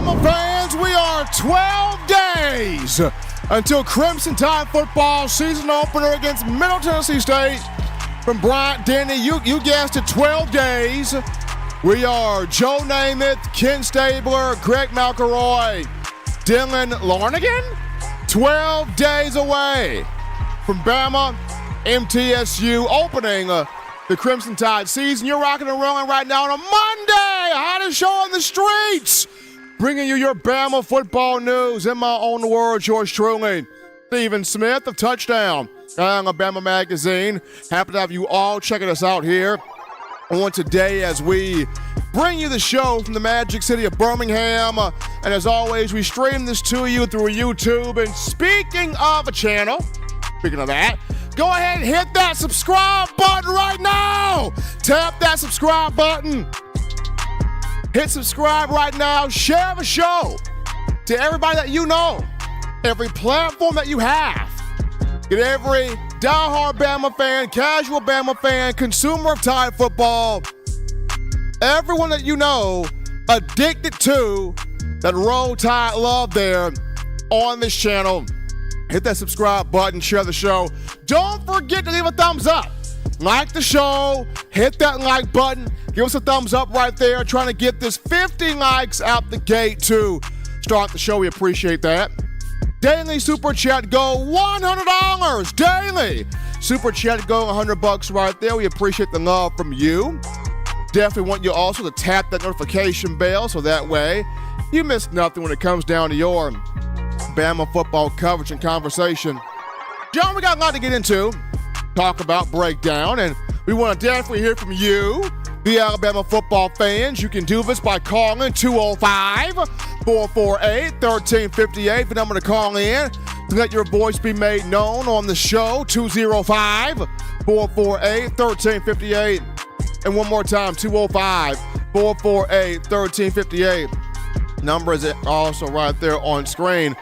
Bama fans, we are 12 days until Crimson Tide football season opener against Middle Tennessee State. From Bryant Denny, you guessed it, 12 days. We are Joe Namath, Ken Stabler, Greg McElroy, Dylan Larnigan. 12 days away from Bama, MTSU opening the Crimson Tide season. You're rocking and rolling right now on a Monday, hottest show on the streets, bringing you your Bama football news. In my own words, yours truly, Stephen Smith of Touchdown Alabama Magazine. Happy to have you all checking us out here on today as we bring you the show from the magic city of Birmingham. And as always, we stream this to you through YouTube. And speaking of a channel, speaking of that, go ahead and hit that subscribe button right now. Tap that subscribe button. Hit subscribe right now. Share the show to everybody that you know, every platform that you have. Get every diehard Bama fan, casual Bama fan, consumer of Tide football, everyone that you know addicted to that Roll Tide love there on this channel. Hit that subscribe button, share the show. Don't forget to leave a thumbs up. Like the show, hit that like button. Give us a thumbs up right there. Trying to get this 50 likes out the gate to start the show. We appreciate that. Daily Super Chat go $100 daily. Super Chat go $100 right there. We appreciate the love from you. Definitely want you also to tap that notification bell so that way you miss nothing when it comes down to your Bama football coverage and conversation. John, we got a lot to get into, talk about, break down, and we want to definitely hear from you, the Alabama football fans. You can do this by calling 205-448-1358. The number to call in to let your voice be made known on the show, 205-448-1358. And one more time, 205-448-1358. Number is also right there on screen.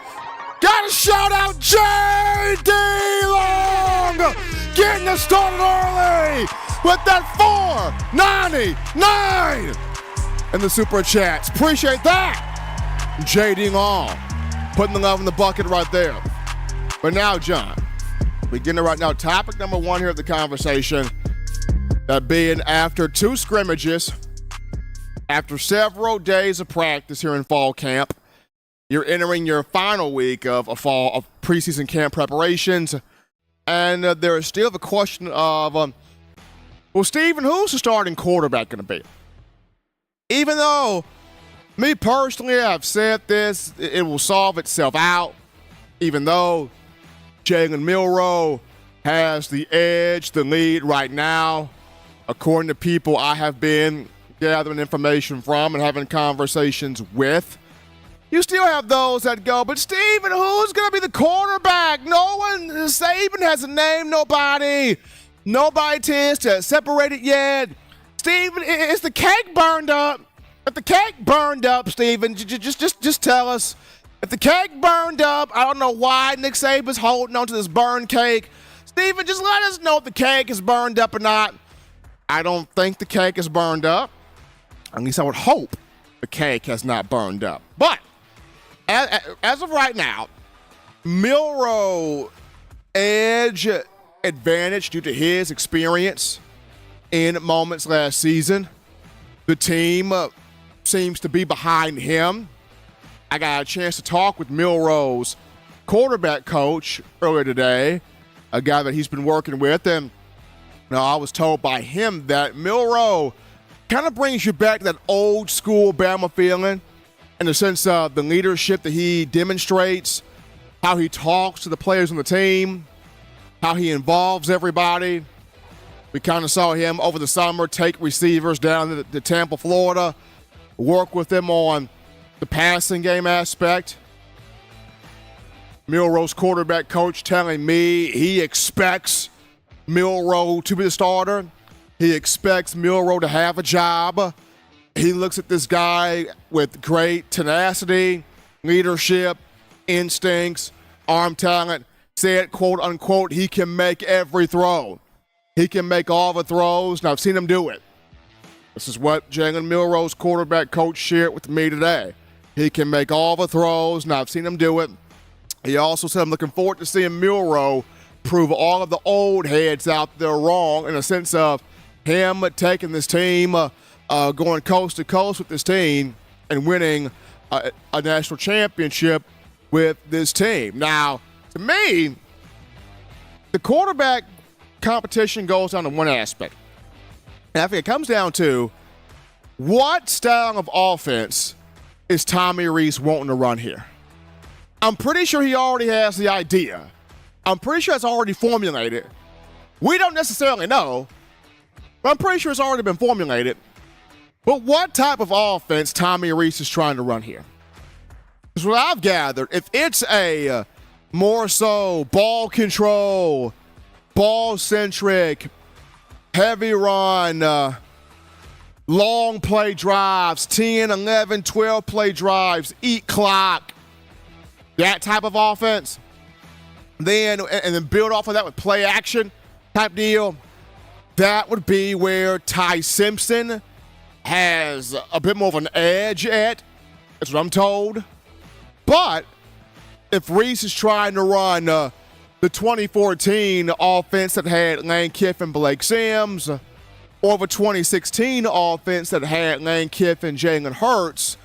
Gotta shout out J.D. Long getting us started early with that $4.99 in the Super Chats. Appreciate that. J.D. Long putting the love in the bucket right there. But now, John, we get into right now topic number one here of the conversation. That being after two scrimmages, after several days of practice here in fall camp, you're entering your final week of preseason camp preparations, and there is still the question of, well, Stephen, who's the starting quarterback going to be? Even though, me personally, I've said this, it will solve itself out, even though Jalen Milroe has the edge, the lead right now, according to people I have been gathering information from and having conversations with. You still have those that go, but Stephen, who's going to be the quarterback? No one, Saban hasn't named nobody. Nobody tends to separate it yet. Stephen, is the cake burned up? If the cake burned up, Stephen, just tell us. If the cake burned up, I don't know why Nick Saban's holding on to this burned cake. Stephen, just let us know if the cake is burned up or not. I don't think the cake is burned up. At least I would hope the cake has not burned up. But as of right now, Milroe edge advantage due to his experience in moments last season. The team seems to be behind him. I got a chance to talk with Milroe's quarterback coach earlier today, a guy that he's been working with, and I was told by him that Milroe kind of brings you back to that old school Bama feeling in the sense of the leadership that he demonstrates, how he talks to the players on the team, how he involves everybody. We kind of saw him over the summer take receivers down to Tampa, Florida, work with them on the passing game aspect. Milroe's quarterback coach telling me he expects Milroe to be the starter. He expects Milroe to have a job. He looks at this guy with great tenacity, leadership, instincts, arm talent. Said, quote unquote, he can make every throw. He can make all the throws, and I've seen him do it. This is what Jalen Milroe's quarterback coach shared with me today. He can make all the throws, and I've seen him do it. He also said, I'm looking forward to seeing Milroe prove all of the old heads out there wrong in a sense of him taking this team, going coast to coast with this team and winning a national championship with this team. Now, to me, the quarterback competition goes down to one aspect. And I think it comes down to what style of offense is Tommy Rees wanting to run here? I'm pretty sure he already has the idea. I'm pretty sure it's already formulated. We don't necessarily know, but I'm pretty sure it's already been formulated. But what type of offense Tommy Rees is trying to run here? Because what I've gathered, if it's a more so ball control, ball-centric, heavy run, long play drives, 10, 11, 12 play drives, eat clock, that type of offense, then build off of that with play action type deal, that would be where Ty Simpson has a bit more of an edge at. That's what I'm told. But if Rees is trying to run the 2014 offense that had Lane Kiffin, Blake Sims, or the 2016 offense that had Lane Kiffin, Jalen Hurts,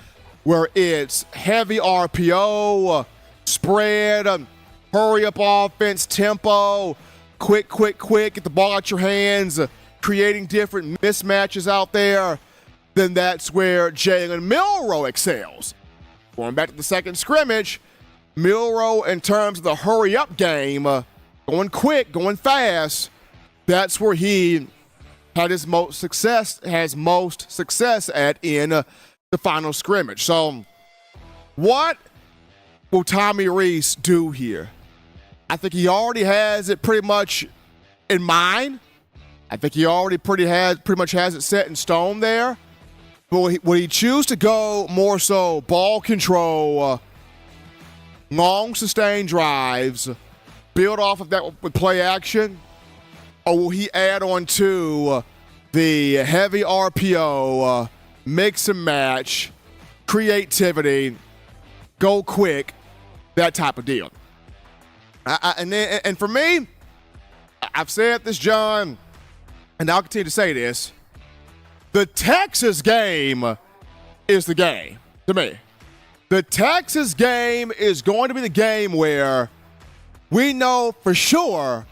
where it's heavy RPO, spread, hurry-up offense, tempo, quick, get the ball out your hands, creating different mismatches out there, then that's where Jalen Milroe excels. Going back to the second scrimmage, Milroe, in terms of the hurry-up game, going quick, going fast, that's where he has most success at in the final scrimmage. So what will Tommy Rees do here? I think he already has it pretty much in mind. I think he already pretty much has it set in stone there. But will he choose to go more so ball control, long sustained drives, build off of that with play action? Or will he add on to the heavy RPO, mix and match, creativity, go quick, that type of deal? And for me, I've said this, John, and I'll continue to say this. The Texas game is the game to me. The Texas game is going to be the game where we know for sure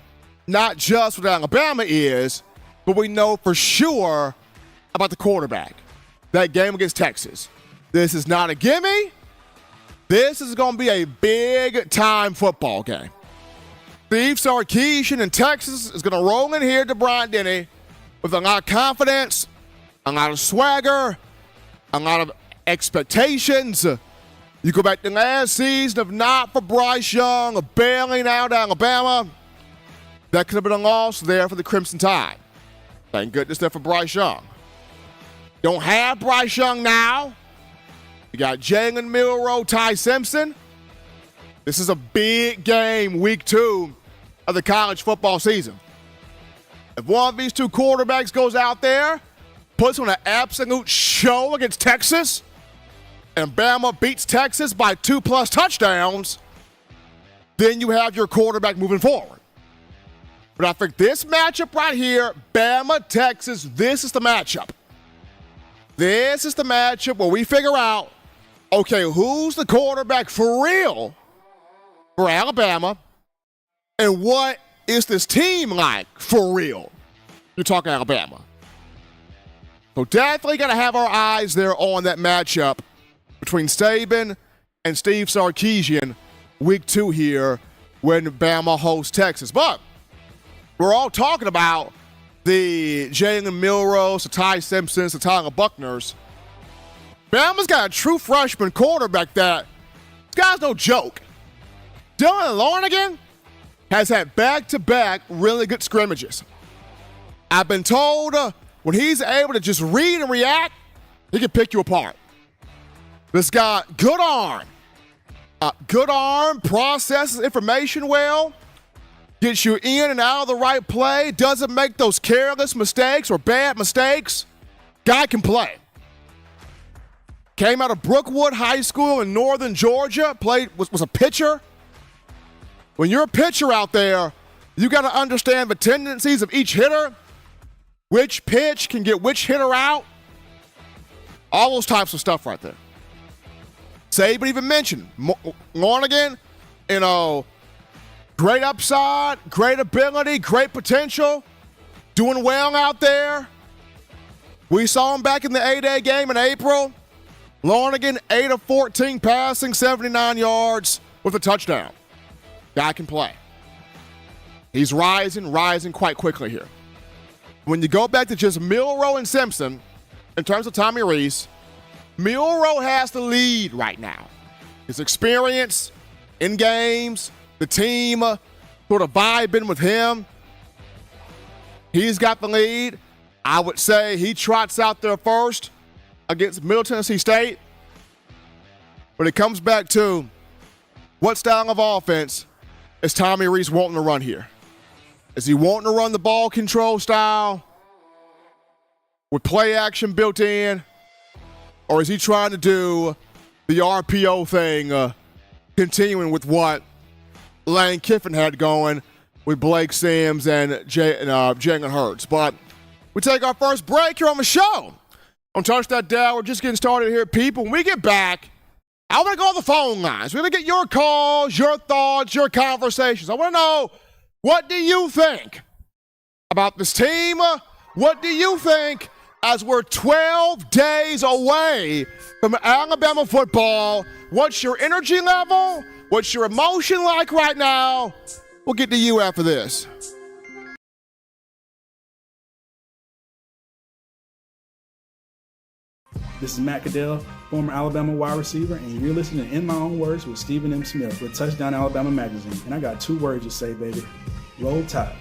not just what Alabama is, but we know for sure about the quarterback. That game against Texas. This is not a gimme. This is going to be a big-time football game. Steve Sarkisian in Texas is going to roll in here to Bryant-Denny with a lot of confidence, a lot of swagger, a lot of expectations. You go back to last season, if not for Bryce Young bailing out Alabama, that could have been a loss there for the Crimson Tide. Thank goodness there for Bryce Young. Don't have Bryce Young now. You got Jalen Milroe, Ty Simpson. This is a big game, week 2 of the college football season. If one of these two quarterbacks goes out there, puts on an absolute show against Texas, and Bama beats Texas by 2+ touchdowns, then you have your quarterback moving forward. But I think this matchup right here, Bama, Texas, this is the matchup. This is the matchup where we figure out, okay, who's the quarterback for real for Alabama, and what is this team like for real? You're talking Alabama. So definitely got to have our eyes there on that matchup between Saban and Steve Sarkisian week 2 here when Bama hosts Texas. But we're all talking about the Jalen Milroe, the Ty Simpsons, the Tyler Buckners. Bama's got a true freshman quarterback that this guy's no joke. Dylan Lornigan has had back-to-back really good scrimmages. I've been told when he's able to just read and react, he can pick you apart. This guy, good arm, processes information well, gets you in and out of the right play, doesn't make those careless mistakes or bad mistakes. Guy can play. Came out of Brookwood High School in northern Georgia, was a pitcher. When you're a pitcher out there, you got to understand the tendencies of each hitter, which pitch can get which hitter out, all those types of stuff right there. Saban even mentioned Lonergan, great upside, great ability, great potential, doing well out there. We saw him back in the A-Day game in April. Lonergan, 8 of 14 passing, 79 yards with a touchdown. Guy can play. He's rising quite quickly here. When you go back to just Milroe and Simpson, in terms of Tommy Rees, Milroe has the lead right now. His experience in games, the team sort of vibing with him. He's got the lead. I would say he trots out there first against Middle Tennessee State. But it comes back to what style of offense is Tommy Rees wanting to run here? Is he wanting to run the ball control style with play action built in? Or is he trying to do the RPO thing, continuing with what Lane Kiffin had going with Blake Sims and Jalen Hurts? But we take our first break here on the show. On Touch That Down, we're just getting started here, people. When we get back, I want to go on the phone lines. We're going to get your calls, your thoughts, your conversations. I want to know, what do you think about this team? What do you think as we're 12 days away from Alabama football? What's your energy level? What's your emotion like right now? We'll get to you after this. This is Matt Caddell, former Alabama wide receiver, and you're listening to In My Own Words with Stephen M. Smith with Touchdown Alabama Magazine. And I got 2 words to say, baby. Roll Tide.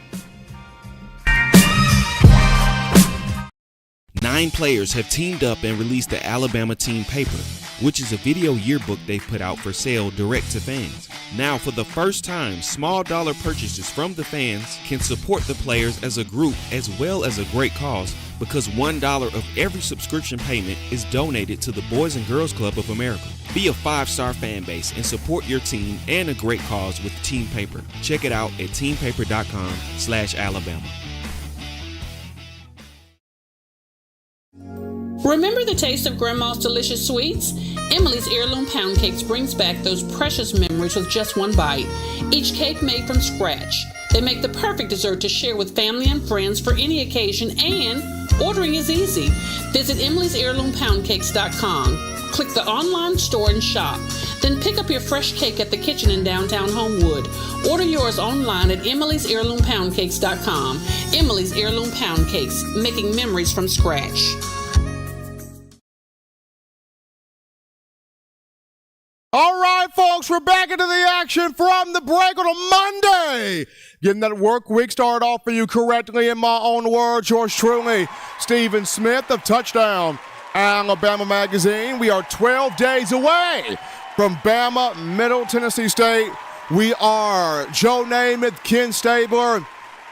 9 players have teamed up and released the Alabama Team Paper, which is a video yearbook they've put out for sale direct to fans. Now, for the first time, small dollar purchases from the fans can support the players as a group as well as a great cause, because $1 of every subscription payment is donated to the Boys and Girls Club of America. Be a 5-star fan base and support your team and a great cause with Team Paper. Check it out at teampaper.com/Alabama. Remember the taste of Grandma's delicious sweets? Emily's Heirloom Pound Cakes brings back those precious memories with just one bite. Each cake made from scratch. They make the perfect dessert to share with family and friends for any occasion, and ordering is easy. Visit emily'sheirloompoundcakes.com. Click the online store and shop. Then pick up your fresh cake at the kitchen in downtown Homewood. Order yours online at emily'sheirloompoundcakes.com. Emily's Heirloom Pound Cakes, making memories from scratch. All right, folks, we're back into the action from the break on a Monday. Getting that work week started off for you correctly. In my own words, yours truly, Stephen Smith of Touchdown Alabama Magazine. We are 12 days away from Bama, Middle Tennessee State. We are Joe Namath, Ken Stabler,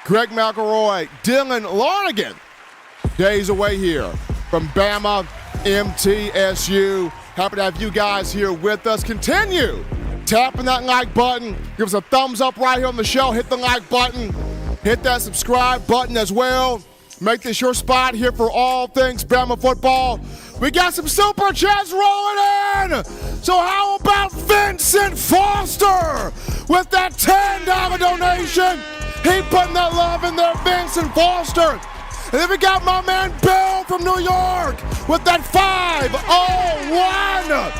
Greg McElroy, Dylan Lonergan. Days away here from Bama, MTSU. Happy to have you guys here with us. Continue tapping that like button. Give us a thumbs up right here on the show. Hit the like button. Hit that subscribe button as well. Make this your spot here for all things Bama football. We got some super chats rolling in. So how about Vincent Foster with that $10 donation? He putting that love in there, Vincent Foster. And then we got my man Bill from New York with that 501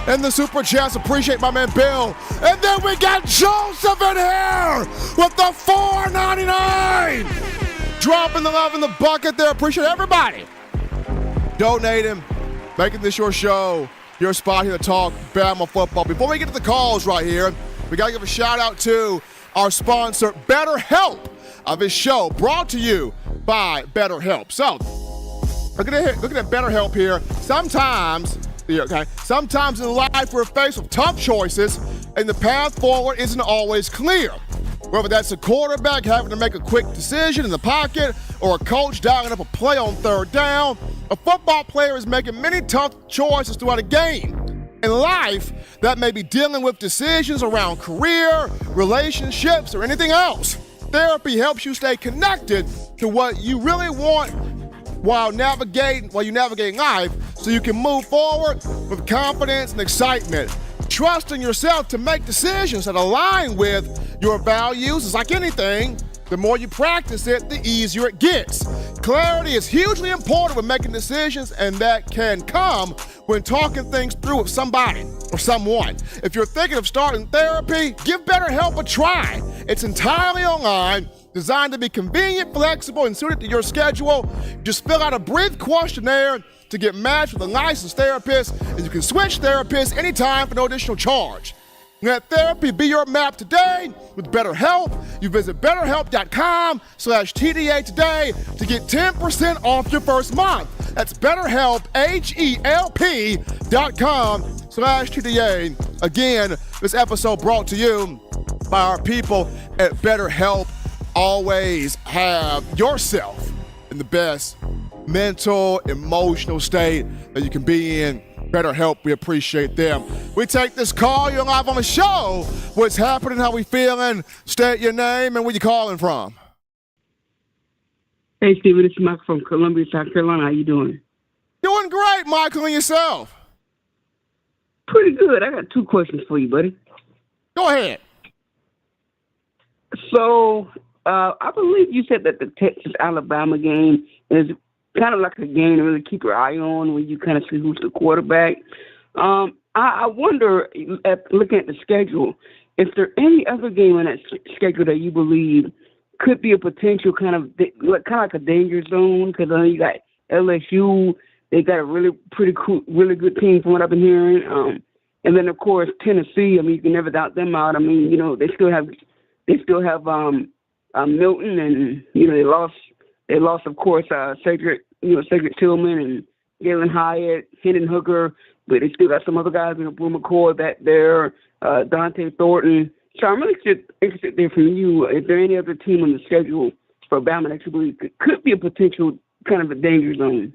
and the super chats. Appreciate my man Bill. And then we got Joseph in here with the $4.99. Dropping the love in the bucket there. Appreciate everybody donating, making this your show, your spot here to talk Bama football. Before we get to the calls right here, we got to give a shout out to our sponsor, BetterHelp, of this show, brought to you by BetterHelp. So, look at BetterHelp here. Sometimes in life we're faced with tough choices, and the path forward isn't always clear. Whether that's a quarterback having to make a quick decision in the pocket, or a coach dialing up a play on third down, A football player is making many tough choices throughout a game. In life, that may be dealing with decisions around career, relationships, or anything else. Therapy helps you stay connected to what you really want while you navigate life, so you can move forward with confidence and excitement. Trusting yourself to make decisions that align with your values is like anything. The more you practice it, the easier it gets. Clarity is hugely important when making decisions, and that can come when talking things through with somebody or someone. If you're thinking of starting therapy, give BetterHelp a try. It's entirely online, designed to be convenient, flexible, and suited to your schedule. Just fill out a brief questionnaire to get matched with a licensed therapist, and you can switch therapists anytime for no additional charge. Let therapy be your map today with BetterHelp. You visit BetterHelp.com/TDA today to get 10% off your first month. That's BetterHelp, HELP.com/TDA. Again, this episode brought to you by our people at BetterHelp. Always have yourself in the best mental, emotional state that you can be in. BetterHelp, we appreciate them. We take this call. You're live on the show. What's happening? How we feeling? State your name and where you calling from. Hey, Steven, it's Michael from Columbia, South Carolina. How you doing? Doing great, Michael, and yourself? Pretty good. I got two questions for you, buddy. Go ahead. So, I believe you said that the Texas-Alabama game is kind of like a game to really keep your eye on when you kind of see who's the quarterback. I wonder, looking at the schedule, if there any other game in that schedule that you believe could be a potential kind of like a danger zone, because I know you got LSU. They got a really good team from what I've been hearing. And then of course Tennessee. I mean, you can never doubt them out. I mean, you know, they still have Milton, and you know they lost of course Cedric Tillman and Galen Hyatt, Hendon Hooker, but they still got some other guys, Brew McCoy back there, Dante Thornton. So I'm really interested there from you. Is there any other team on the schedule for Bama that you believe could be a potential kind of a danger zone?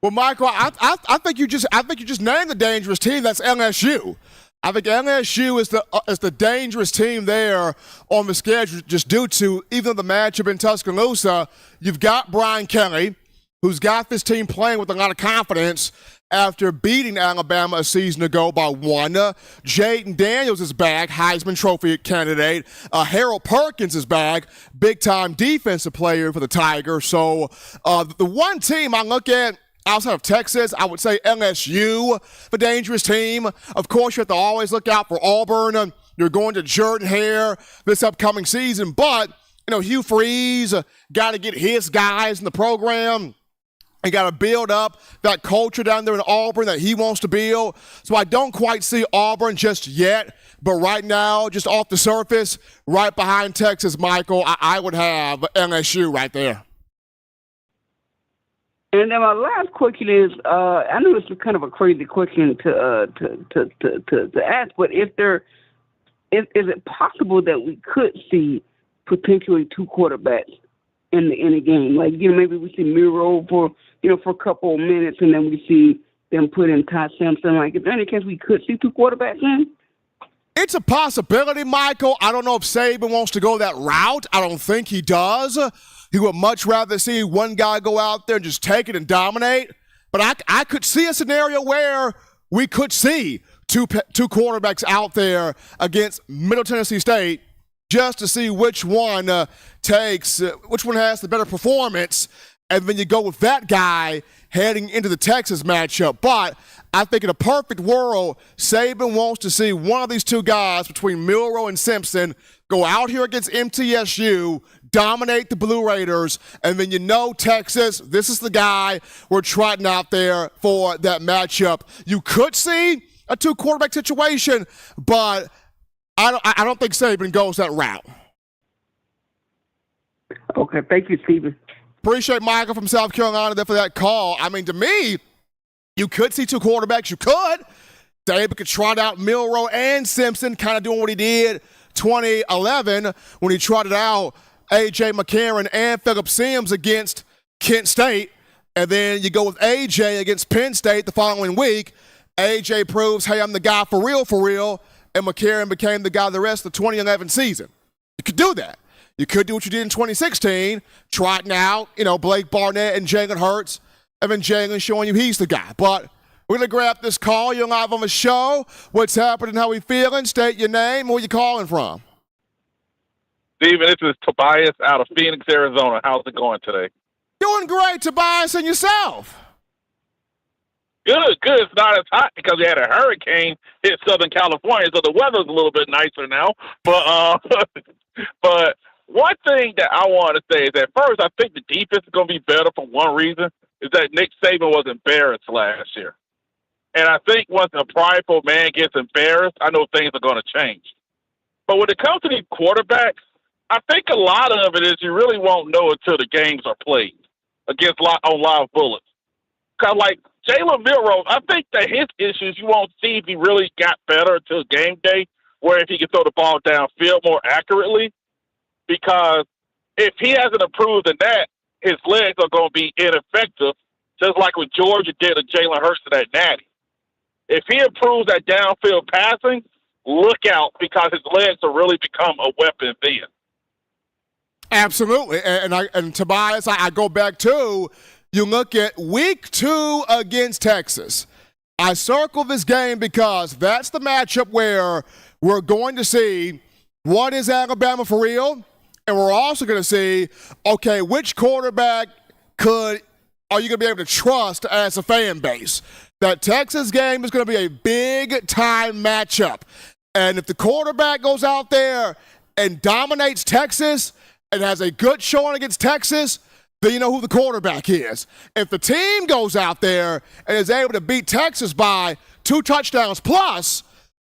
Well, Michael, I think you just named the dangerous team. That's LSU. I think LSU is the dangerous team there on the schedule, just due to even the matchup in Tuscaloosa. You've got Brian Kelly, who's got this team playing with a lot of confidence after beating Alabama a season ago by 1. Jaden Daniels is back, Heisman Trophy candidate. Harold Perkins is back, big-time defensive player for the Tigers. So the one team I look at outside of Texas, I would say LSU, the dangerous team. Of course, you have to always look out for Auburn. You're going to Jordan Hare this upcoming season, but Hugh Freeze got to get his guys in the program. And got to build up that culture down there in Auburn that he wants to build. So I don't quite see Auburn just yet. But right now, just off the surface, right behind Texas, Michael, I would have LSU right there. And then my last question is, I know this is kind of a crazy question to ask, but is it possible that we could see potentially two quarterbacks in the game? Like, maybe we see Milroe for a couple of minutes, and then we see them put in Ty Simpson. Like, is there any chance we could see two quarterbacks in? It's a possibility, Michael. I don't know if Saban wants to go that route. I don't think he does. He would much rather see one guy go out there and just take it and dominate. But I could see a scenario where we could see two quarterbacks out there against Middle Tennessee State just to see which one has the better performance. And then you go with that guy heading into the Texas matchup. But I think in a perfect world, Saban wants to see one of these two guys between Milroe and Simpson go out here against MTSU, dominate the Blue Raiders, and then Texas, this is the guy we're trotting out there for that matchup. You could see a two-quarterback situation, but I don't think Saban goes that route. Okay, thank you, Steven. Appreciate Michael from South Carolina there for that call. I mean, to me, you could see two quarterbacks. You could. Saban could trot out Milroe and Simpson, kind of doing what he did 2011 when he trotted out A.J. McCarron and Phillip Sims against Kent State. And then you go with A.J. against Penn State the following week. A.J. proves, hey, I'm the guy for real, and McCarron became the guy the rest of the 2011 season. You could do that. You could do what you did in 2016, trotting out, Blake Barnett and Jalen Hurts, and then Jalen showing you he's the guy. But we're going to grab this call. You're live on the show. What's happening? How we feeling? State your name. Where you calling from? Steven, this is Tobias out of Phoenix, Arizona. How's it going today? Doing great, Tobias, and yourself? Good. It's not as hot because we had a hurricane hit Southern California, so the weather's a little bit nicer now. But one thing that I want to say is that first, I think the defense is going to be better for one reason, is that Nick Saban was embarrassed last year. And I think once a prideful man gets embarrassed, I know things are going to change. But when it comes to these quarterbacks, I think a lot of it is you really won't know until the games are played on live bullets. Because like Jalen Milroe, I think that his issues you won't see if he really got better until game day, where if he can throw the ball downfield more accurately. Because if he hasn't improved in that, his legs are going to be ineffective, just like what Georgia did to Jalen Hurts to that Natty. If he improves that downfield passing, look out because his legs will really become a weapon then. Absolutely. And Tobias, I go back to, you look at week 2 against Texas. I circle this game because that's the matchup where we're going to see what is Alabama for real, and we're also going to see, okay, which quarterback are you going to be able to trust as a fan base? That Texas game is going to be a big-time matchup. And if the quarterback goes out there and dominates Texas and has a good showing against Texas, then you know who the quarterback is. If the team goes out there and is able to beat Texas by 2 touchdowns plus,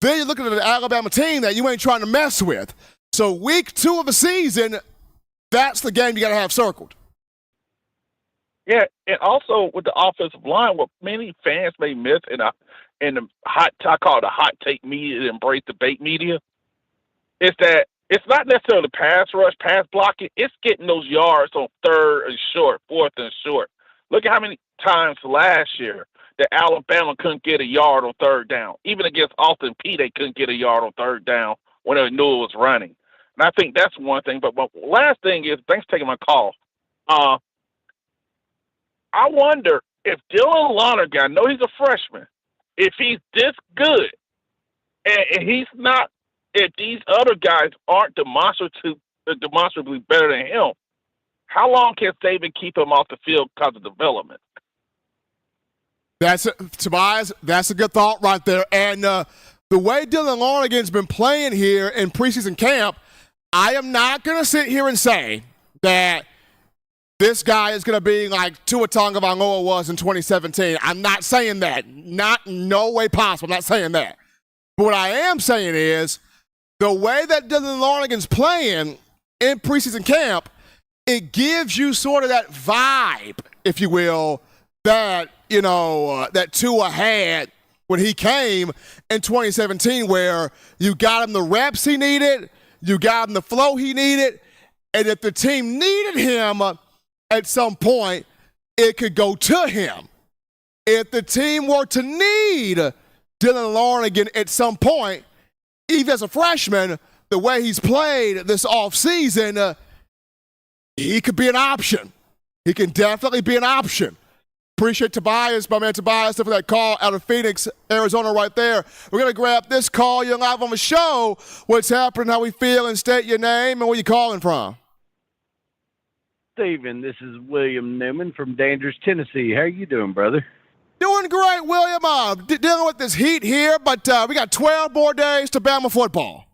then you're looking at an Alabama team that you ain't trying to mess with. So week 2 of the season, that's the game you got to have circled. Yeah, and also with the offensive line, what many fans may miss in the I call it the hot take media, the embrace debate media, is that it's not necessarily pass rush, pass blocking. It's getting those yards on 3rd and short, 4th and short. Look at how many times last year that Alabama couldn't get a yard on 3rd down. Even against Austin Peay, they couldn't get a yard on 3rd down when they knew it was running. And I think that's one thing. But last thing is, thanks for taking my call. I wonder if Dylan Lonergan, I know he's a freshman, if he's this good, and he's not, if these other guys aren't demonstrably better than him, how long can Saban keep him off the field because of development? Tobias, that's a good thought right there. And the way Dylan Lonergan's been playing here in preseason camp, I am not going to sit here and say that this guy is going to be like Tua Tagovailoa was in 2017. I'm not saying that. No way possible. I'm not saying that. But what I am saying is the way that Dylan Lonergan's playing in preseason camp, it gives you sort of that vibe, if you will, that, that Tua had when he came in 2017, where you got him the reps he needed, you got him the flow he needed, and if the team needed him at some point, it could go to him. If the team were to need Dylan Lonergan at some point, even as a freshman, the way he's played this offseason, he could be an option. He can definitely be an option. Appreciate Tobias, my man Tobias, for that call out of Phoenix, Arizona right there. We're going to grab this call. You're live on the show. What's happening, how we feel, and state your name and where you calling from. Steven, this is William Newman from Dandridge, Tennessee. How are you doing, brother? Doing great, William. Dealing with this heat here, but we got 12 more days to Bama football.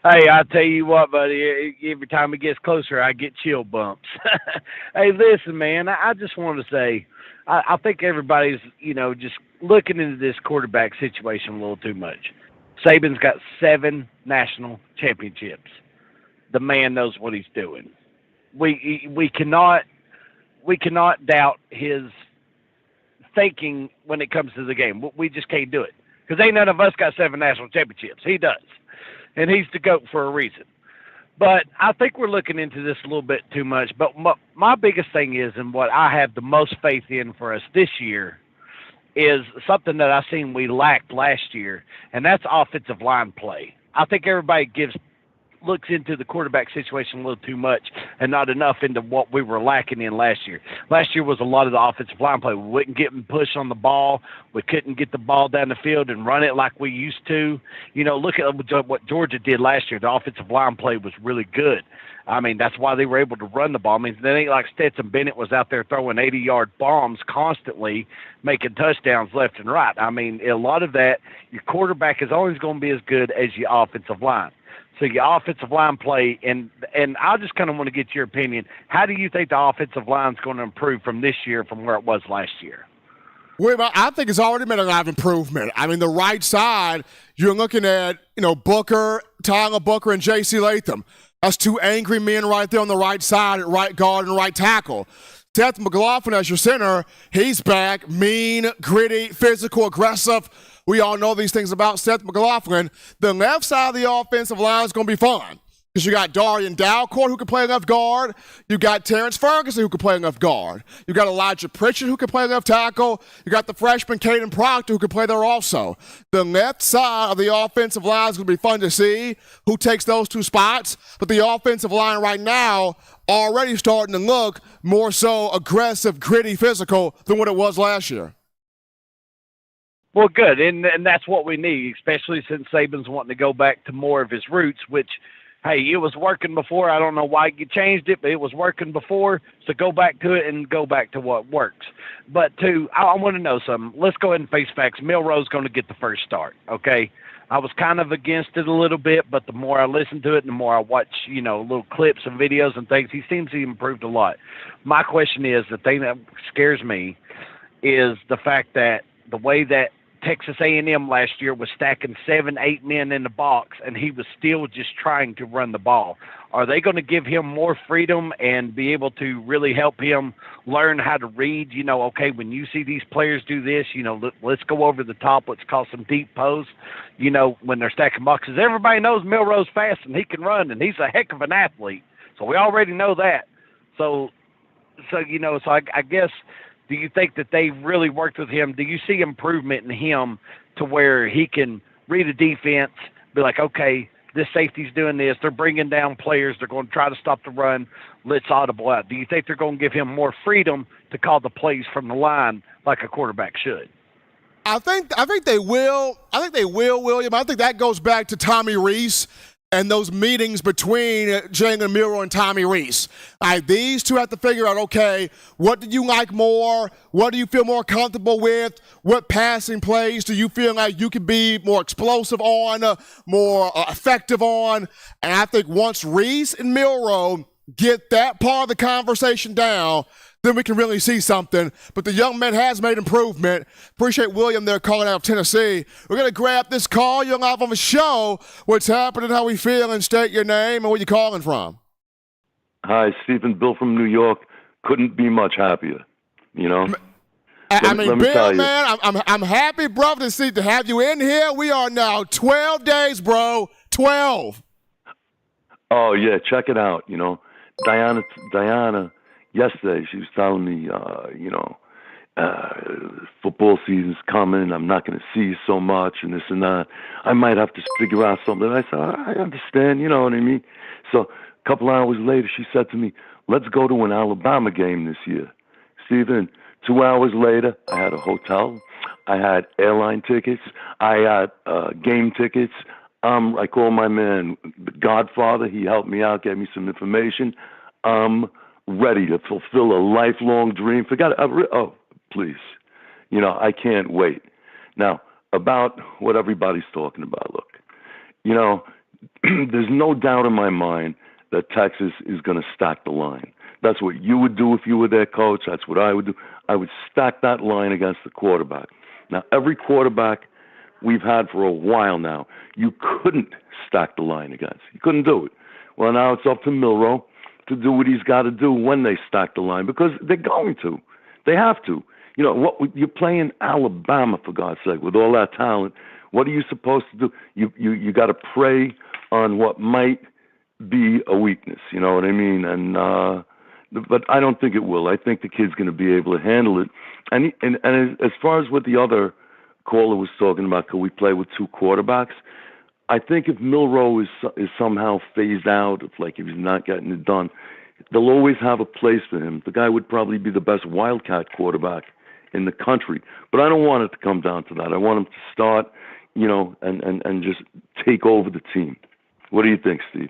Hey, I tell you what, buddy, every time it gets closer, I get chill bumps. Hey, listen, man, I just want to say, I think everybody's, just looking into this quarterback situation a little too much. Saban's got 7 national championships. The man knows what he's doing. We cannot doubt his thinking when it comes to the game. We just can't do it because ain't none of us got 7 national championships. He does, and he's the GOAT for a reason. But I think we're looking into this a little bit too much. But my biggest thing is, and what I have the most faith in for us this year, is something that I seen we lacked last year, and that's offensive line play. I think everybody looks into the quarterback situation a little too much and not enough into what we were lacking in last year. Last year was a lot of the offensive line play. We wouldn't get push on the ball. We couldn't get the ball down the field and run it like we used to. Look at what Georgia did last year. The offensive line play was really good. I mean, that's why they were able to run the ball. I mean, it ain't like Stetson Bennett was out there throwing 80-yard bombs constantly, making touchdowns left and right. I mean, a lot of that, your quarterback is always going to be as good as your offensive line. So your offensive line play, and I just kind of want to get your opinion. How do you think the offensive line is going to improve from this year from where it was last year? Well, I think it's already been a lot of improvement. I mean, the right side, you're looking at, Booker, Tyler Booker, and J.C. Latham. That's two angry men right there on the right side at right guard and right tackle. Seth McLaughlin as your center, he's back, mean, gritty, physical, aggressive. We all know these things about Seth McLaughlin. The left side of the offensive line is going to be fun because you got Darian Dalcourt who can play left guard. You got Terrence Ferguson who can play left guard. You got Elijah Pritchard who can play left tackle. You got the freshman Caden Proctor who can play there also. The left side of the offensive line is going to be fun to see who takes those two spots. But the offensive line right now already starting to look more so aggressive, gritty, physical than what it was last year. Well, good, and that's what we need, especially since Saban's wanting to go back to more of his roots, which, hey, it was working before. I don't know why you changed it, but it was working before, so go back to it and go back to what works. But, I want to know something. Let's go ahead and face facts. Milroe's going to get the first start, okay? I was kind of against it a little bit, but the more I listen to it and the more I watch, little clips and videos and things, he seems to have improved a lot. My question is, the thing that scares me is the fact that the way that Texas A&M last year was stacking 7-8 men in the box, and he was still just trying to run the ball. Are they going to give him more freedom and be able to really help him learn how to read? Okay, when you see these players do this, let's go over the top. Let's call some deep posts. When they're stacking boxes, everybody knows Milroe's fast and he can run, and he's a heck of an athlete. So we already know that. So I guess. Do you think that they really worked with him? Do you see improvement in him to where he can read a defense, be like, okay, this safety's doing this. They're bringing down players. They're going to try to stop the run. Let's audible out. Do you think they're going to give him more freedom to call the plays from the line like a quarterback should? I think they will. I think they will, William. I think that goes back to Tommy Rees and those meetings between Jalen Milroe and Tommy Rees. These two have to figure out, okay, what do you like more? What do you feel more comfortable with? What passing plays do you feel like you can be more explosive on, more effective on? And I think once Rees and Milroe get that part of the conversation down, then we can really see something. But the young man has made improvement. Appreciate William there calling out of Tennessee. We're going to grab this call. You're live on the show. What's happening, how we feel, and state your name and where you calling from. Hi, Stephen. Bill from New York. Couldn't be much happier, I mean, Bill, man, I'm happy, brother, to have you in here. We are now 12 days, bro. 12. Oh, yeah. Check it out. Diana, yesterday she was telling me, football season's coming. I'm not going to see you so much and this and that. I might have to figure out something. I said, I understand, you know what I mean? So a couple hours later, she said to me, let's go to an Alabama game this year. Stephen, 2 hours later, I had a hotel. I had airline tickets. I had game tickets. I called my man, the Godfather. He helped me out, gave me some information. I'm ready to fulfill a lifelong dream. Please. I can't wait. Now, about what everybody's talking about, look, there's no doubt in my mind that Texas is going to stack the line. That's what you would do if you were their coach. That's what I would do. I would stack that line against the quarterback. Now, every quarterback we've had for a while now, you couldn't stack the line against. You couldn't do it. Well, now it's up to Milroe to do what he's got to do when they stack the line, because they're going to. They have to. You're playing Alabama, for God's sake, with all that talent. What are you supposed to do? You got to prey on what might be a weakness. You know what I mean? And but I don't think it will. I think the kid's going to be able to handle it. And as far as what the other caller was talking about, could we play with two quarterbacks? I think if Milroe is somehow phased out, if he's not getting it done, they'll always have a place for him. The guy would probably be the best Wildcat quarterback in the country. But I don't want it to come down to that. I want him to start, and just take over the team. What do you think, Steve?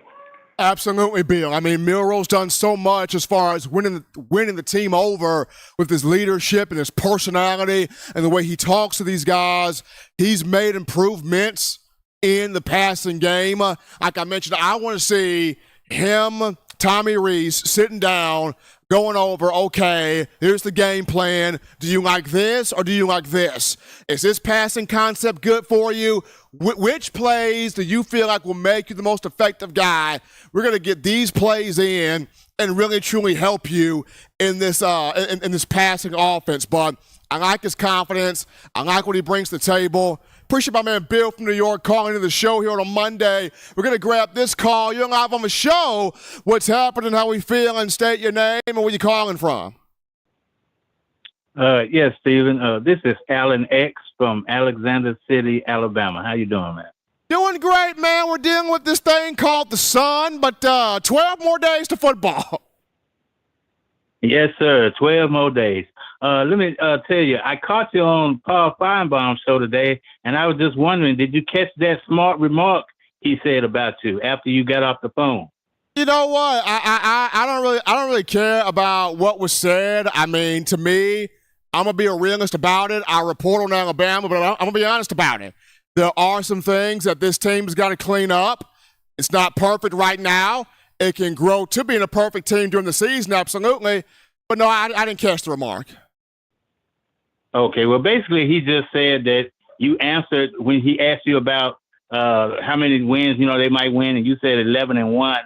Absolutely, Bill. I mean, Milroe's done so much as far as winning the team over with his leadership and his personality and the way he talks to these guys. He's made improvements in the passing game. Like I mentioned, I want to see him, Tommy Rees, sitting down, going over, okay, here's the game plan. Do you like this or do you like this? Is this passing concept good for you? Which plays do you feel like will make you the most effective guy? We're going to get these plays in and really truly help you in this in this passing offense. But I like his confidence. I like what he brings to the table. Appreciate my man Bill from New York calling into the show here on a Monday. We're going to grab this call. You're live on the show. What's happening, how we feeling, state your name, and where you calling from? Yes, Stephen. This is Alan X from Alexander City, Alabama. How you doing, man? Doing great, man. We're dealing with this thing called the sun, but 12 more days to football. Yes, sir. 12 more days. Let me tell you, I caught you on Paul Feinbaum's show today, and I was just wondering, did you catch that smart remark he said about you after you got off the phone? You know what? I don't really care about what was said. I mean, to me, I'm gonna be a realist about it. I report on Alabama, but I'm gonna be honest about it. There are some things that this team's got to clean up. It's not perfect right now. It can grow to being a perfect team during the season, absolutely. But no, I didn't catch the remark. Okay, well, basically, he just said that you answered when he asked you about how many wins, they might win, and you said 11-1.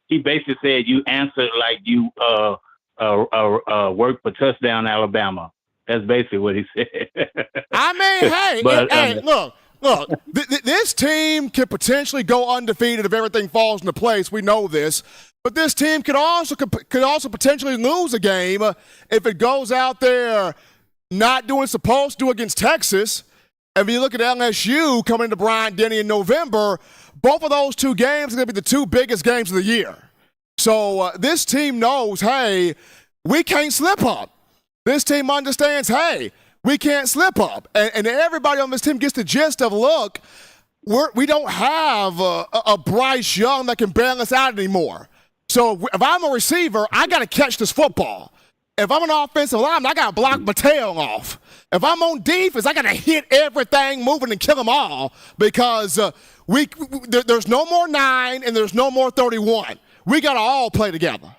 He basically said you answered like you worked for Touchdown Alabama. That's basically what he said. I mean, hey, look. This team could potentially go undefeated if everything falls into place. We know this. But this team could also potentially lose a game if it goes out there not doing what it's supposed to do against Texas. And if you look at LSU coming into Bryant-Denny in November, both of those two games are going to be the two biggest games of the year. So this team knows, hey, we can't slip up. This team understands, hey, we can't slip up. And everybody on this team gets the gist of, look, we don't have a Bryce Young that can bail us out anymore. So if I'm a receiver, I got to catch this football. If I'm an offensive lineman, I got to block my tail off. If I'm on defense, I got to hit everything moving and kill them all because there's no more 9 and there's no more 31. We got to all play together.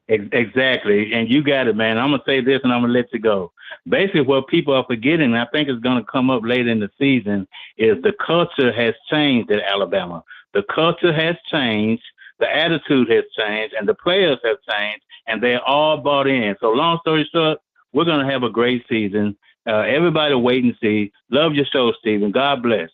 Exactly. And you got it, man. I'm going to say this and I'm going to let you go. Basically, what people are forgetting, and I think it's going to come up later in the season, is the culture has changed at Alabama. The culture has changed. The attitude has changed, and the players have changed, and they're all bought in. So long story short, we're going to have a great season. Everybody wait and see. Love your show, Stephen. God bless.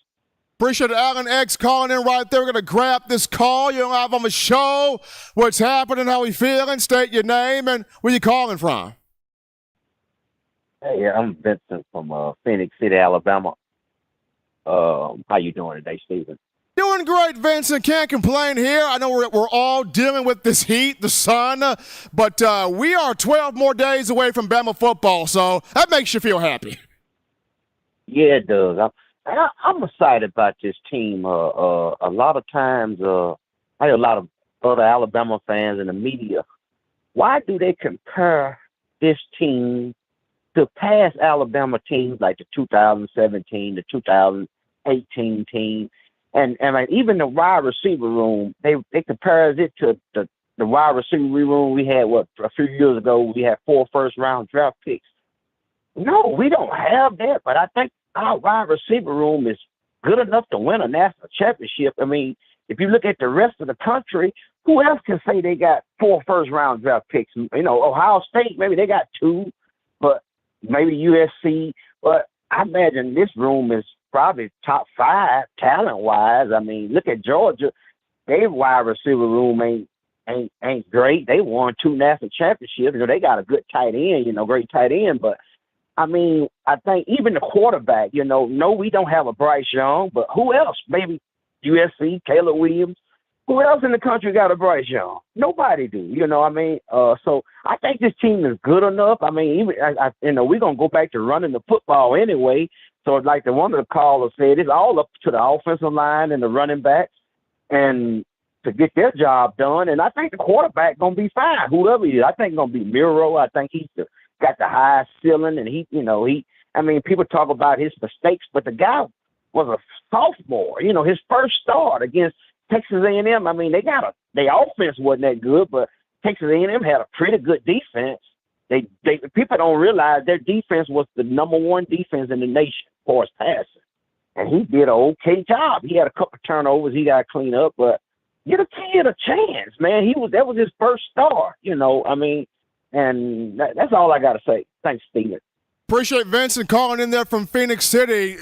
Appreciate Alan X calling in right there. We're going to grab this call. You're live on the show. What's happening? How we feeling? State your name and where you calling from. Hey, I'm Vincent from Phoenix City, Alabama. How you doing today, Stephen? Doing great, Vincent. Can't complain here. I know we're all dealing with this heat, the sun, but we are 12 more days away from Bama football, so that makes you feel happy. Yeah, it does. I'm excited about this team. A lot of times, I hear a lot of other Alabama fans in the media. Why do they compare this team to past Alabama teams like the 2017, the 2018 team? And like even the wide receiver room, they compare it to the wide receiver room we had, a few years ago, we had 4 first-round draft picks. No, we don't have that, but I think our wide receiver room is good enough to win a national championship. I mean, if you look at the rest of the country, who else can say they got 4 first-round draft picks? Ohio State, maybe they got 2, but maybe USC. But I imagine this room is probably top 5 talent-wise. I mean, look at Georgia. their wide receiver room ain't great. They won 2 national championships. They got a good tight end, great tight end. But I mean, I think even the quarterback, no, we don't have a Bryce Young, but who else? Maybe USC, Caleb Williams. Who else in the country got a Bryce Young? Nobody do. So I think this team is good enough. I mean, we're gonna go back to running the football anyway. So like one of the callers said, it's all up to the offensive line and the running backs, and to get their job done. And I think the quarterback gonna be fine, whoever he is. I think gonna be Milroe. I think he's got the highest ceiling, and people talk about his mistakes, but the guy was a sophomore. His first start against Texas A&M. I mean, their offense wasn't that good, but Texas A&M had a pretty good defense. People don't realize their defense was the number 1 defense in the nation for his passing, and he did an okay job. He had a couple of turnovers he got to clean up, but get a kid a chance, man. That was his first start. And that's all I got to say. Thanks, Steven. Appreciate Vincent calling in there from Phoenix City.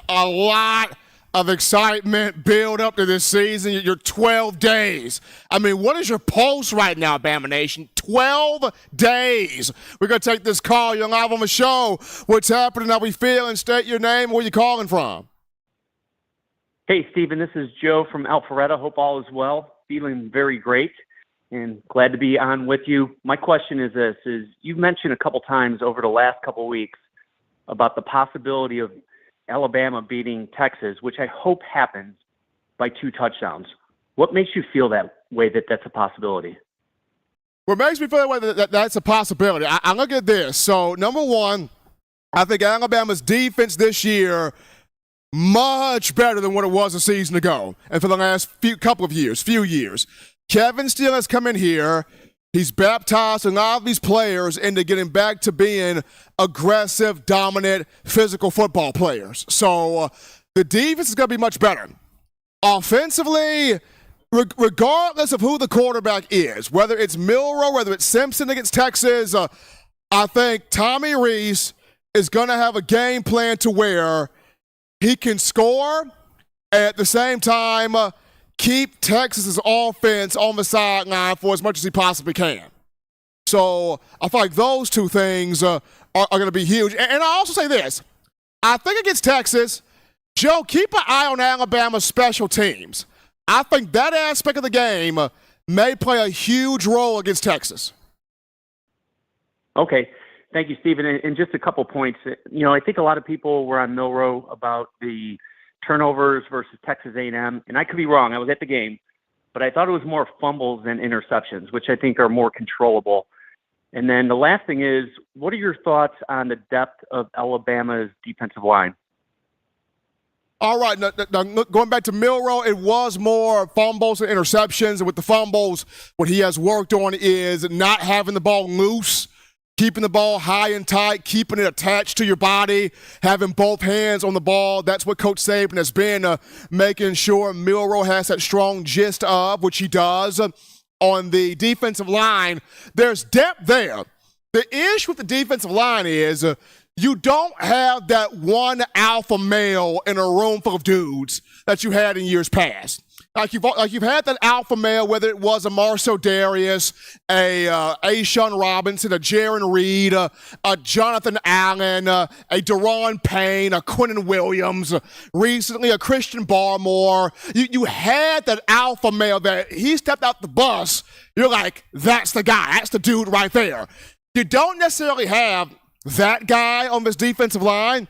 A lot of excitement build up to this season. You're 12 days. I mean, what is your pulse right now, Bama Nation? 12 days. We're going to take this call. You're live on the show. What's happening? How we feeling? State your name. Where you calling from? Hey, Stephen. This is Joe from Alpharetta. Hope all is well. Feeling very great and glad to be on with you. My question is this, you've mentioned a couple times over the last couple weeks about the possibility of Alabama beating Texas, which I hope happens by 2 touchdowns. What makes you feel that way, that's a possibility? What makes me feel that way that's a possibility? I look at this. So, number one, I think Alabama's defense this year much better than what it was a season ago and for the last few years. Kevin Steele has come in here. He's baptized a lot of these players into getting back to being aggressive, dominant, physical football players. So the defense is going to be much better. Offensively, regardless of who the quarterback is, whether it's Milroe, whether it's Simpson against Texas, I think Tommy Rees is going to have a game plan to where he can score and at the same time keep Texas's offense on the sideline for as much as he possibly can. So I feel like those 2 things are going to be huge. And I also say this. I think against Texas, Joe, keep an eye on Alabama's special teams. I think that aspect of the game may play a huge role against Texas. Okay. Thank you, Stephen. And just a couple points. I think a lot of people were on Milroe about the turnovers versus Texas A&M, and I could be wrong. I was at the game, but I thought it was more fumbles than interceptions, which I think are more controllable. And then the last thing is, what are your thoughts on the depth of Alabama's defensive line? All right, now, going back to Milroe, it was more fumbles and interceptions. And with the fumbles, what he has worked on is not having the ball loose, keeping the ball high and tight, keeping it attached to your body, having both hands on the ball. That's what Coach Saban has been making sure Milroe has that strong gist of, which he does. On the defensive line, there's depth there. The issue with the defensive line is you don't have that one alpha male in a room full of dudes that you had in years past. Like you've had that alpha male, whether it was a Marcel Darius, a Sean Robinson, a Jaron Reed, a Jonathan Allen, a Daron Payne, a Quinnen Williams, recently a Christian Barmore. You had that alpha male that he stepped out the bus. You're like, that's the guy. That's the dude right there. You don't necessarily have that guy on this defensive line,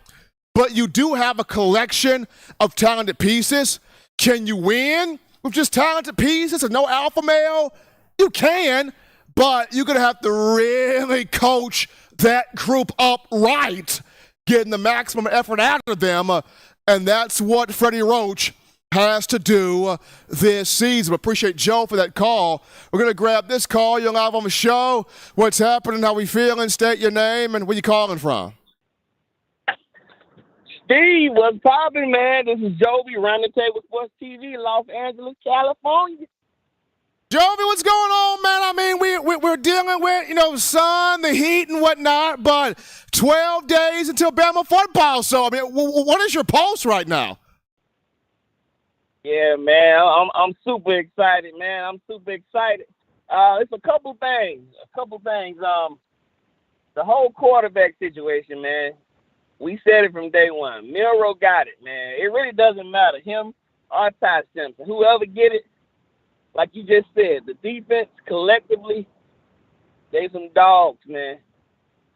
but you do have a collection of talented pieces. Can you win with just talented pieces and no alpha male? You can, but you're going to have to really coach that group up right, getting the maximum effort out of them, and that's what Freddie Roach has to do this season. Appreciate Joe for that call. We're going to grab this call. You're live on the show. What's happening? How we feeling? State your name and where you calling from. Steve, what's poppin', man? This is Joby, running the table Sports TV, Los Angeles, California. Joby, what's going on, man? I mean, we're dealing with, sun, the heat and whatnot, but 12 days until Bama football. So, I mean, what is your pulse right now? Yeah, man, I'm super excited, man. I'm super excited. It's a couple things. The whole quarterback situation, man. We said it from day one. Milroe got it, man. It really doesn't matter, him or Ty Simpson. Whoever get it, like you just said, the defense collectively, they some dogs, man.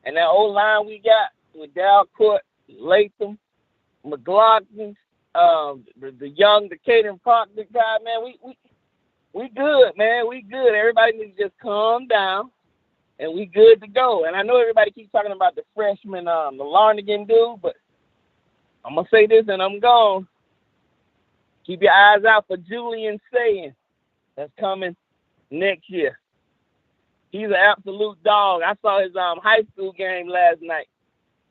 And that old line we got with Dalcourt, Latham, McLaughlin, the young, the Caden Park, the guy, man, we good, man. We good. Everybody needs to just calm down, and we good to go. And I know everybody keeps talking about the freshman, the Larnigan dude, but I'm going to say this and I'm gone. Keep your eyes out for Julian Sayin. That's coming next year. He's an absolute dog. I saw his high school game last night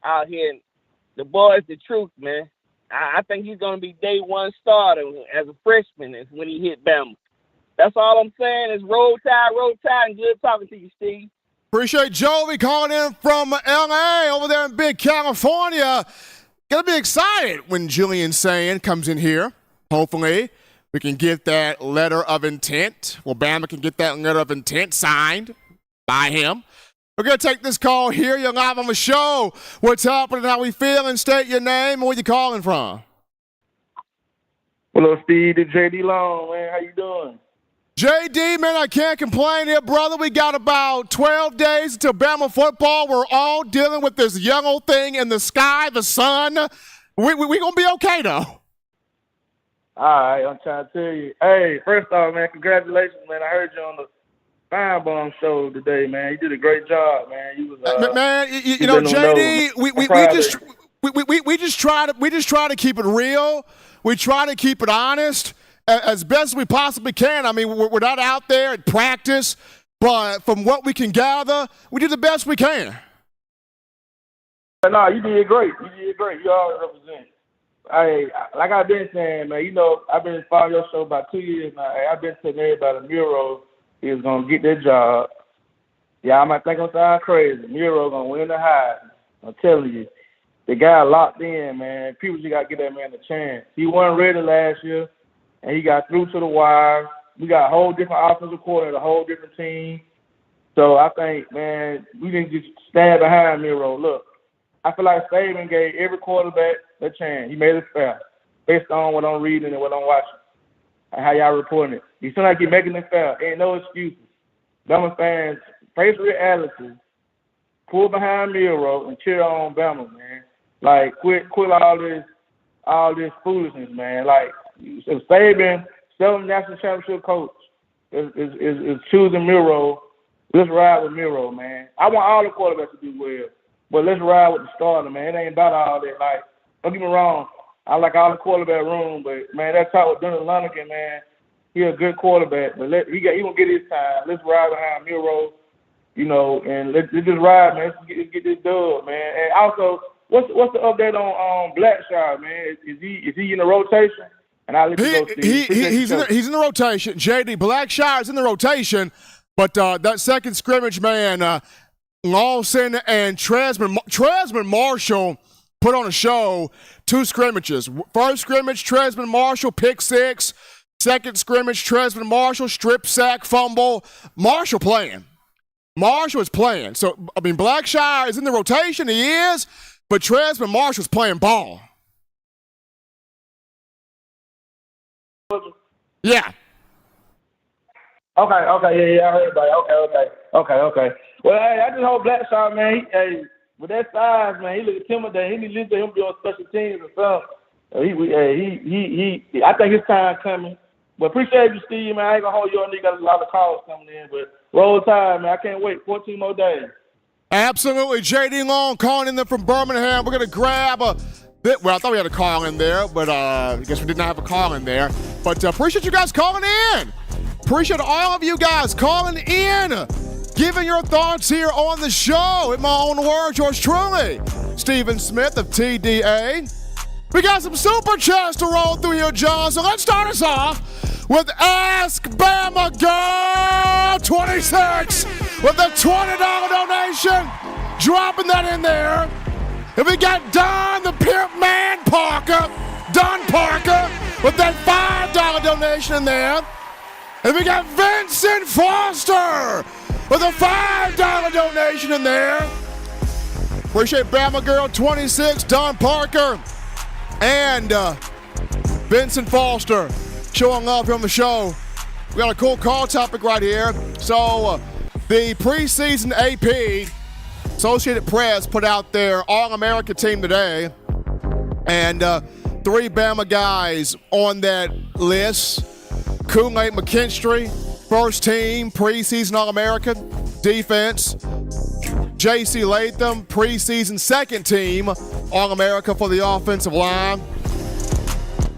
out here. The boy's the truth, man. I think he's going to be day one starter as a freshman when he hit Bama. That's all I'm saying is roll tide, and good talking to you, Steve. Appreciate Joey calling in from L.A. over there in Big California. Gonna be excited when Julian Sayin comes in here. Hopefully, we can get that letter of intent. Well, Bama can get that letter of intent signed by him. We're going to take this call here. You're live on the show. What's happening? How we feeling? State your name and where you calling from. Hello, Steve. It's JD Long, man. How you doing? JD, man, I can't complain here, brother. We got about 12 days until Bama football. We're all dealing with this yellow thing in the sky, the sun. We going to be okay, though. All right, I'm trying to tell you. Hey, first off, man, congratulations, man. I heard you on the Fine Bomb show today, man. You did a great job, man. You was man, you know, JD, we just try to keep it real. We try to keep it honest as best as we possibly can. I mean, we're not out there at practice, but from what we can gather, we do the best we can. No, you did great. You always represent. Like I've been saying, man, you know, I've been following your show about 2 years now. I've been telling everybody Milroe is going to get that job. Yeah, I might think I'm sound crazy. Milroe going to win the Heisman. I'm telling you. The guy locked in, man. People just got to give that man a chance. He wasn't ready last year, and he got through to the wire. We got a whole different offensive coordinator, a whole different team. So I think, man, we didn't just stand behind Milroe. Look, I feel like Saban gave every quarterback a chance. He made it fair based on what I'm reading and what I'm watching and how y'all reporting it. He seems like he's making it fair. Ain't no excuses. Bama fans, face reality, pull behind Milroe and cheer on Bama, man. Like, quit all this foolishness, man. Like, if Saban, 7 national championship coach, is choosing Milroe, let's ride with Milroe, man. I want all the quarterbacks to do well. But let's ride with the starter, man. It ain't about all that. Like, don't get me wrong. I like all the quarterback room, but, man, that's how with Dylan Lonergan, man. He a good quarterback, but he gonna get his time. Let's ride behind Milroe, you know, and let's just ride, man. Let's get this dub, man. And also, what's the update on Blackshaw, man? Is he in the rotation? And I'll let you go, Steve. He's in the rotation. JD Blackshaw is in the rotation, but that second scrimmage, man, Lawson and Tresman Marshall put on a show, 2 scrimmages. First scrimmage, Tresman Marshall, pick 6. Second scrimmage, Tresman Marshall, strip sack, fumble. Marshall is playing. So, I mean, Blackshaw is in the rotation. He is, but Tresman Marshall's playing ball. Yeah. Okay, I heard about it. Okay. Well, hey, I just hope Blackshaw, man, with that size, man, he look intimidating. He needs to him be on special teams or something. I think his time coming. But appreciate you, Steve, man. I ain't gonna hold you on. You got a lot of calls coming in, but roll tide, man. I can't wait. 14 more days. Absolutely. JD Long calling in there from Birmingham. We're gonna grab a bit. Well, I thought we had a call in there, but I guess we did not have a call in there. But appreciate you guys calling in. Appreciate all of you guys calling in, giving your thoughts here on the show. In my own words, yours truly, Stephen Smith of TDA. We got some super chats to roll through here, John. So let's start us off with Ask Bama Go 26 with a $20 donation. Dropping that in there. And we got Don the Pimp Man Parker with that $5 donation in there. And we got Vincent Foster with a $5 donation in there. Appreciate Bama Girl 26, Don Parker, and Vincent Foster showing up here on the show. We got a cool call topic right here. So the preseason AP, Associated Press, put out their All-America team today. And 3 Bama guys on that list. Kool-Aid McKinstry, first team, preseason All-America, defense. J.C. Latham, preseason second team, All-America for the offensive line.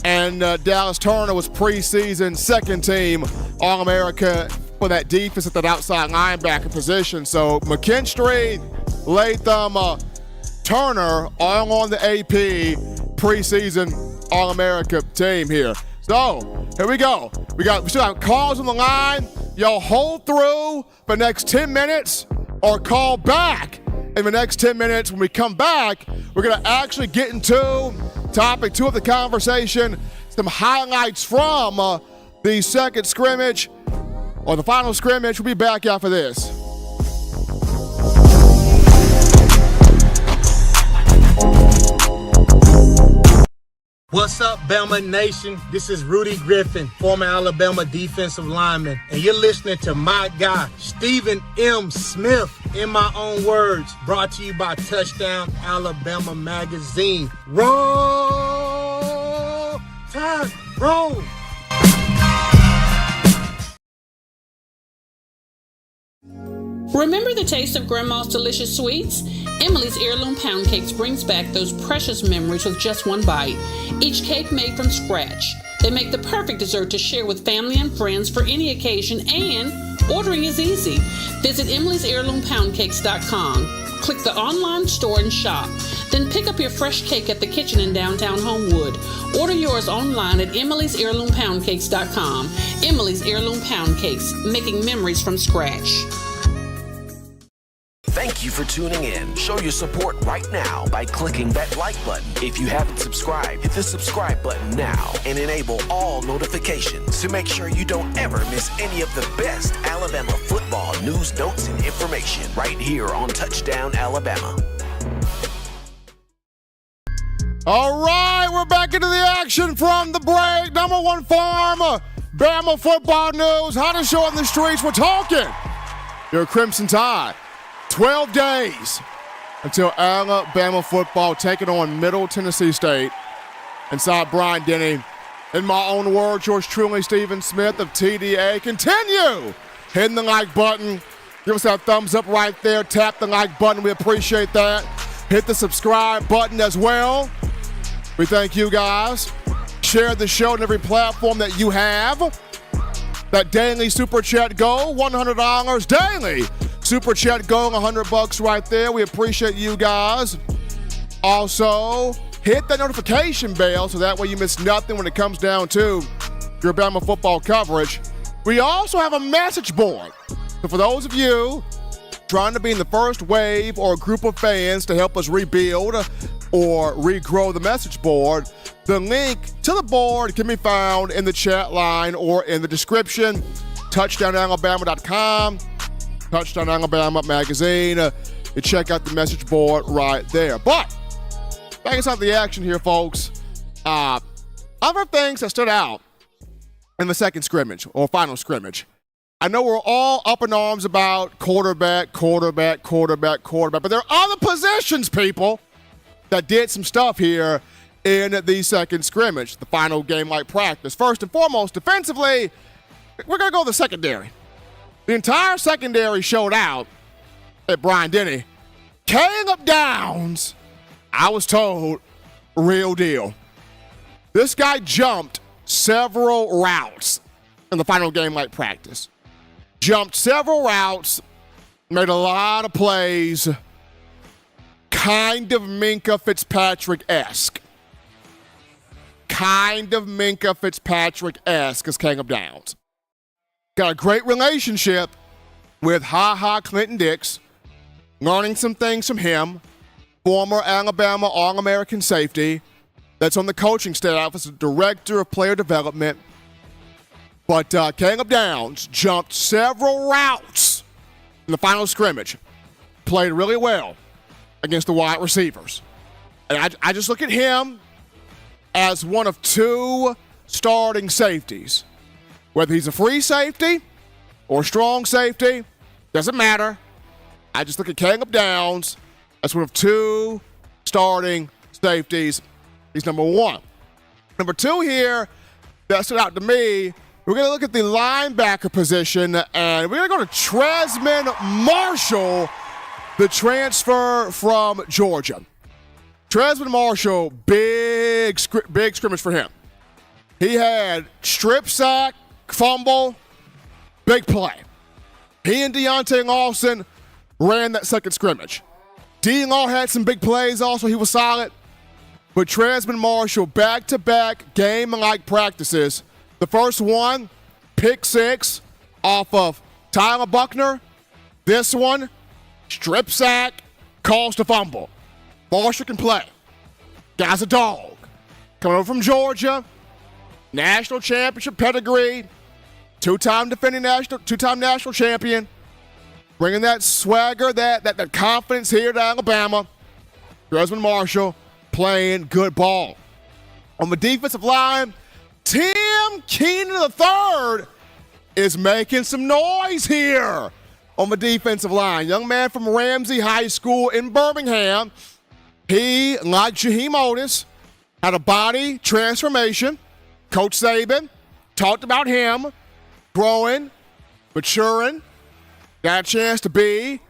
And Dallas Turner was preseason second team, All-America for that defense at that outside linebacker position. So McKinstry, Latham, Turner, all on the AP preseason All-America team here. So, here we go. We still have calls on the line. Y'all hold through for the next 10 minutes or call back in the next 10 minutes. When we come back, we're going to actually get into topic 2 of the conversation, some highlights from the second scrimmage or the final scrimmage. We'll be back after this. What's up, Bama Nation? This is Rudy Griffin, former Alabama defensive lineman, and you're listening to my guy, Stephen M. Smith, in my own words, brought to you by Touchdown Alabama Magazine. Roll Tide, roll! Remember the taste of Grandma's delicious sweets? Emily's Heirloom Pound Cakes brings back those precious memories with just one bite. Each cake made from scratch. They make the perfect dessert to share with family and friends for any occasion, and ordering is easy. Visit Emily'sHeirloomPoundCakes.com. Click the online store and shop. Then pick up your fresh cake at the kitchen in downtown Homewood. Order yours online at Emily'sHeirloomPoundCakes.com. Emily's Heirloom Pound Cakes, making memories from scratch. Thank you for tuning in. Show your support right now by clicking that like button. If you haven't subscribed, hit the subscribe button now and enable all notifications to make sure you don't ever miss any of the best Alabama football news, notes, and information right here on Touchdown Alabama. All right, we're back into the action from the break. Number one farm, Bama football news. Hottest show on the streets. We're talking your Crimson Tide. 12 days until Alabama football taking on Middle Tennessee State inside Bryant-Denny. In my own words, yours truly, Stephen Smith of TDA. Continue hitting the like button. Give us that thumbs up right there. Tap the like button. We appreciate that. Hit the subscribe button as well. We thank you guys. Share the show on every platform that you have. That daily super chat goal, $100 daily. Super chat going, $100 right there. We appreciate you guys. Also, hit that notification bell so that way you miss nothing when it comes down to your Bama football coverage. We also have a message board. So for those of you trying to be in the first wave or group of fans to help us rebuild or regrow the message board, the link to the board can be found in the chat line or in the description. TouchdownAlabama.com. Touchdown Alabama Magazine. You check out the message board right there. But back inside the action here, folks. Other things that stood out in the second scrimmage or final scrimmage. I know we're all up in arms about quarterback, but there are other positions, people, that did some stuff here in the second scrimmage, the final game-like practice. First and foremost, defensively, we're going to go to the secondary. The entire secondary showed out at Bryant-Denny. Caleb Downs, I was told, real deal. This guy jumped several routes in the final game-like practice. Jumped several routes, made a lot of plays, kind of Minkah Fitzpatrick-esque. Is Caleb Downs. Got a great relationship with Clinton Dix, learning some things from him, former Alabama All-American safety that's on the coaching staff as the director of player development. But Caleb Downs jumped several routes in the final scrimmage. Played really well against the wide receivers. And I just look at him as one of two starting safeties. Whether he's a free safety or a strong safety, doesn't matter. I just look at Caleb Downs as one of two starting safeties. He's number one. Number two here, that stood out to me, we're going to look at the linebacker position, and we're going to go to Tresman Marshall, the transfer from Georgia. Tresman Marshall, big scrimmage for him. He had strip sack, fumble, big play. He and Deontay Lawson ran that second scrimmage. D-Law had some big plays also. He was solid. But Tresman Marshall, back-to-back game-like practices. The first one, pick six off of Tyler Buckner. This one, strip sack, caused a fumble. Marshall can play. Guy's a dog. Coming over from Georgia, national championship pedigree, two-time national champion. Bringing that swagger, that confidence here to Alabama. Tresman Marshall playing good ball. On the defensive line, Tim Keenan III is making some noise here on the defensive line. Young man from Ramsey High School in Birmingham. He, like Jaheim Otis, had a body transformation. Coach Saban talked about him growing, maturing. Got a chance to be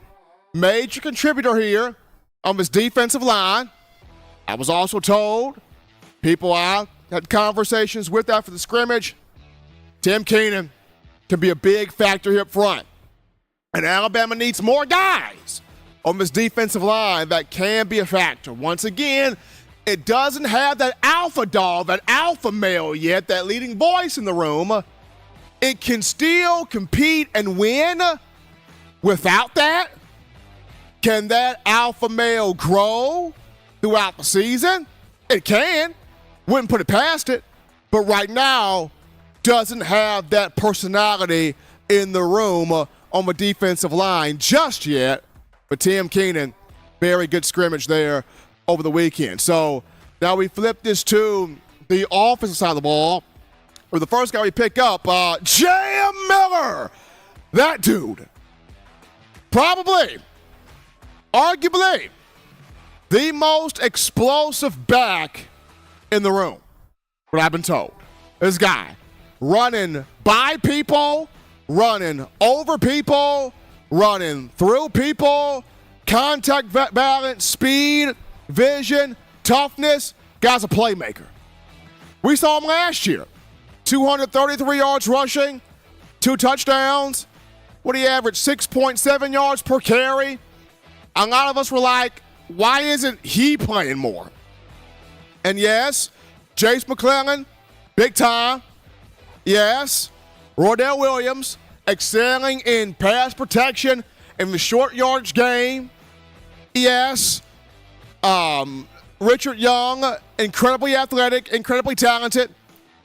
major contributor here on this defensive line. I was also told, people I had conversations with after the scrimmage, Tim Keenan can be a big factor here up front. And Alabama needs more guys on this defensive line that can be a factor. Once again, it doesn't have that alpha dog, that alpha male yet, that leading voice in the room. It can still compete and win. Without that, can that alpha male grow throughout the season? It can. Wouldn't put it past it. But right now, doesn't have that personality in the room on the defensive line just yet. But Tim Keenan, very good scrimmage there over the weekend. So now we flip this to the offensive side of the ball. Where the first guy we pick up, Jalen Milroe. That dude. Probably, arguably, the most explosive back in the room, what I've been told. This guy running by people, running over people, running through people, contact balance, speed, vision, toughness. Guy's a playmaker. We saw him last year. 233 yards rushing, 2 touchdowns. What do you average? 6.7 yards per carry. A lot of us were like, why isn't he playing more? And yes, Jace McClellan, big time. Yes, Rodell Williams, excelling in pass protection in the short yardage game. Yes, Richard Young, incredibly athletic, incredibly talented,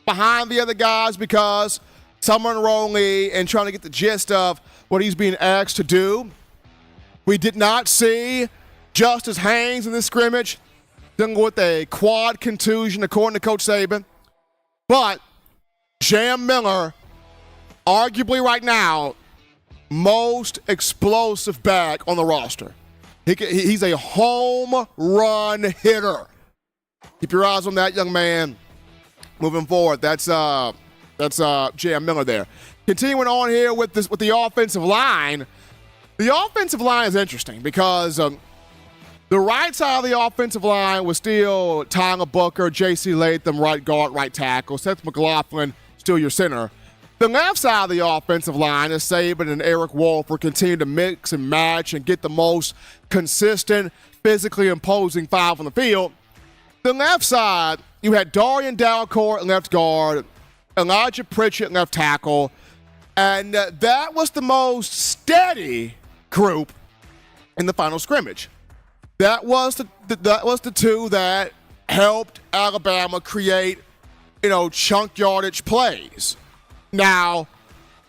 behind the other guys because some unruly and trying to get the gist of what he's being asked to do. We did not see Justice Haynes in this scrimmage, dealing with a quad contusion, according to Coach Saban. But Jalen Milroe, arguably right now, most explosive back on the roster. He's a home run hitter. Keep your eyes on that young man moving forward. That's Jalen Milroe there. Continuing on here with the offensive line. The offensive line is interesting because the right side of the offensive line was still Tyler Booker, J.C. Latham, right guard, right tackle. Seth McLaughlin, still your center. The left side of the offensive line is Saban and Eric Wolf continue to mix and match and get the most consistent, physically imposing five on the field. The left side, you had Darian Dalcourt at left guard, Elijah Pritchett left tackle, and that was the most steady group in the final scrimmage. That was the two that helped Alabama create, chunk yardage plays. Now,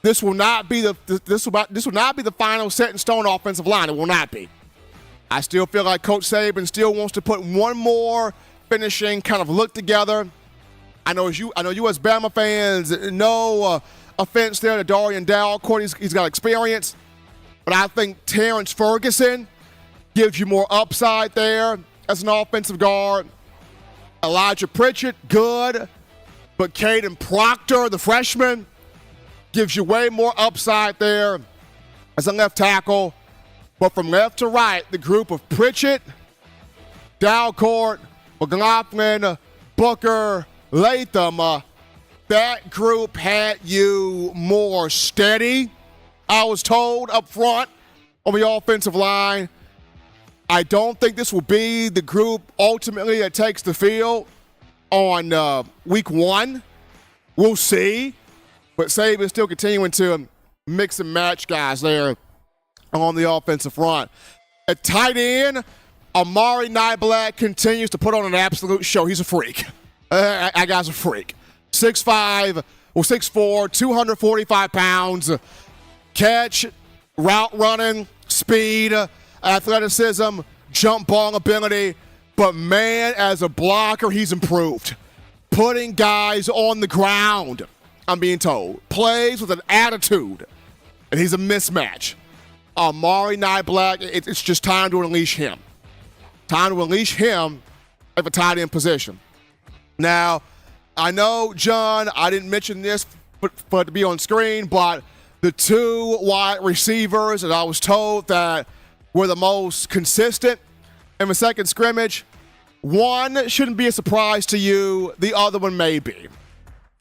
this will not be the final set in stone offensive line. It will not be. I still feel like Coach Saban still wants to put one more finishing kind of look together. I know you as Bama fans, no offense there to Darian Dalcourt. He's got experience. But I think Terrence Ferguson gives you more upside there as an offensive guard. Elijah Pritchett, good. But Caden Proctor, the freshman, gives you way more upside there as a left tackle. But from left to right, the group of Pritchett, Dalcourt, McLaughlin, Booker, Latham, that group had you more steady, I was told, up front on the offensive line. I don't think this will be the group ultimately that takes the field on week 1. We'll see. But Saban's still continuing to mix and match guys there on the offensive front. At tight end, Amari Nyblack continues to put on an absolute show. He's a freak. That guy's a freak. 6'4", 245 pounds. Catch, route running, speed, athleticism, jump ball ability. But, man, as a blocker, he's improved. Putting guys on the ground, I'm being told. Plays with an attitude. And he's a mismatch. Amari Nyblack, it's just time to unleash him. Time to unleash him at the tight end position. Now, I know, John, I didn't mention this for it to be on screen, but the 2 wide receivers that I was told that were the most consistent in the second scrimmage, one shouldn't be a surprise to you. The other one may be.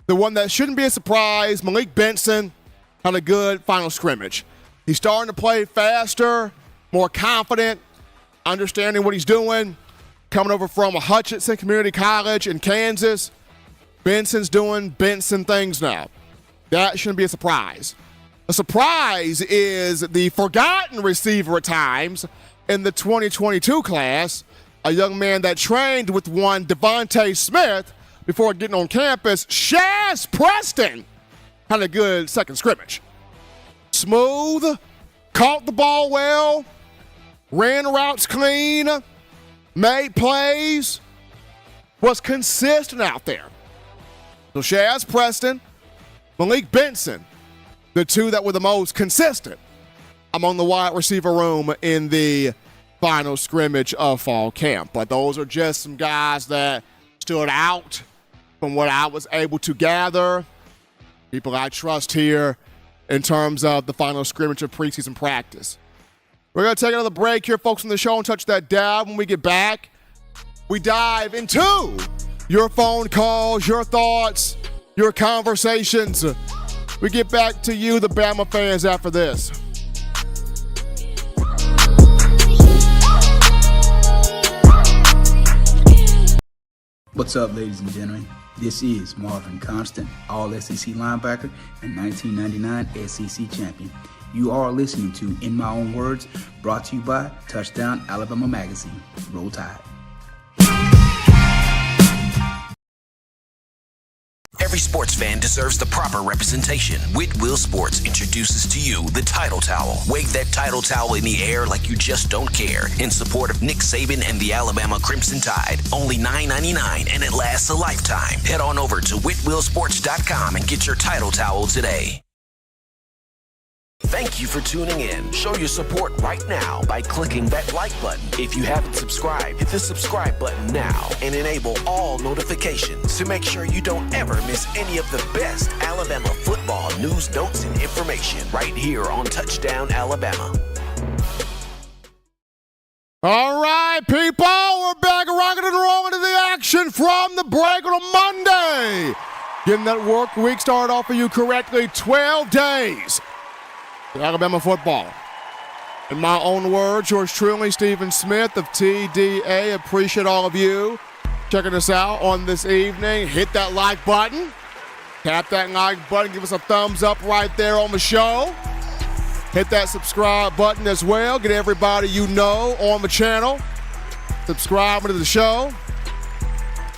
The one that shouldn't be a surprise, Malik Benson, had a good final scrimmage. He's starting to play faster, more confident, understanding what he's doing. Coming over from Hutchinson Community College in Kansas. Benson's doing Benson things now. That shouldn't be a surprise. A surprise is the forgotten receiver at times in the 2022 class, a young man that trained with one Devontae Smith before getting on campus. Shaz Preston had a good second scrimmage. Smooth, caught the ball well, ran routes clean, made plays, was consistent out there. So Shaz Preston, Malik Benson, the 2 that were the most consistent among the wide receiver room in the final scrimmage of fall camp. But those are just some guys that stood out from what I was able to gather. People I trust here in terms of the final scrimmage of preseason practice. We're going to take another break here, folks, on the show, and touch that dial. When we get back, we dive into your phone calls, your thoughts, your conversations. We get back to you, the Bama fans, after this. What's up, ladies and gentlemen? This is Marvin Constant, All-SEC linebacker and 1999 SEC champion. You are listening to In My Own Words, brought to you by Touchdown Alabama Magazine. Roll Tide. Every sports fan deserves the proper representation. Whitwell Sports introduces to you the Title Towel. Wave that Title Towel in the air like you just don't care. In support of Nick Saban and the Alabama Crimson Tide. Only $9.99 and it lasts a lifetime. Head on over to whitwellsports.com and get your Title Towel today. Thank you for tuning in. Show your support right now by clicking that like button. If you haven't subscribed, hit the subscribe button now and enable all notifications to make sure you don't ever miss any of the best Alabama football news, notes, and information right here on Touchdown Alabama. All right, people, we're back rocking and rolling to the action from the break on a Monday. Getting that work week started off for you correctly. 12 days. Alabama football. In my own words, yours truly, Stephen Smith of TDA. Appreciate all of you checking us out on this evening. Hit that like button. Tap that like button. Give us a thumbs up right there on the show. Hit that subscribe button as well. Get everybody you know on the channel subscribing to the show.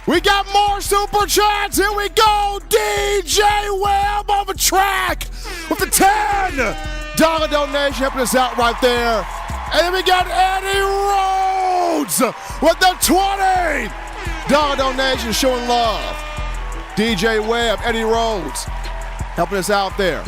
We got more super chats. Here we go. DJ Webb on the track with the $10 donation helping us out right there. And then we got Eddie Rhodes with the $20 donation showing love. DJ Webb, Eddie Rhodes helping us out there.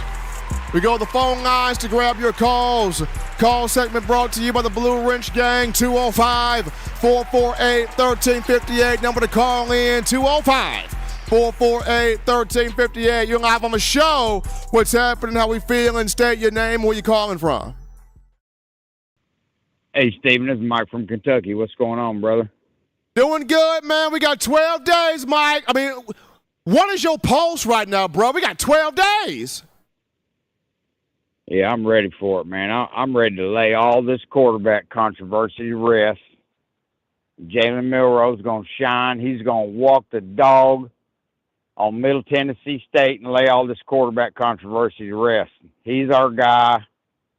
We go to the phone lines to grab your calls. Call segment brought to you by the Blue Wrench Gang, 205-448-1358. Number to call in, 205-448-1358. You're live on the show. What's happening, how we feeling, state your name, where you calling from. Hey, Steven, this is Mike from Kentucky. What's going on, brother? Doing good, man. We got 12 days, Mike. I mean, what is your pulse right now, bro? We got 12 days. Yeah, I'm ready for it, man. I'm ready to lay all this quarterback controversy to rest. Jalen Milroe's going to shine. He's going to walk the dog on Middle Tennessee State and lay all this quarterback controversy to rest. He's our guy.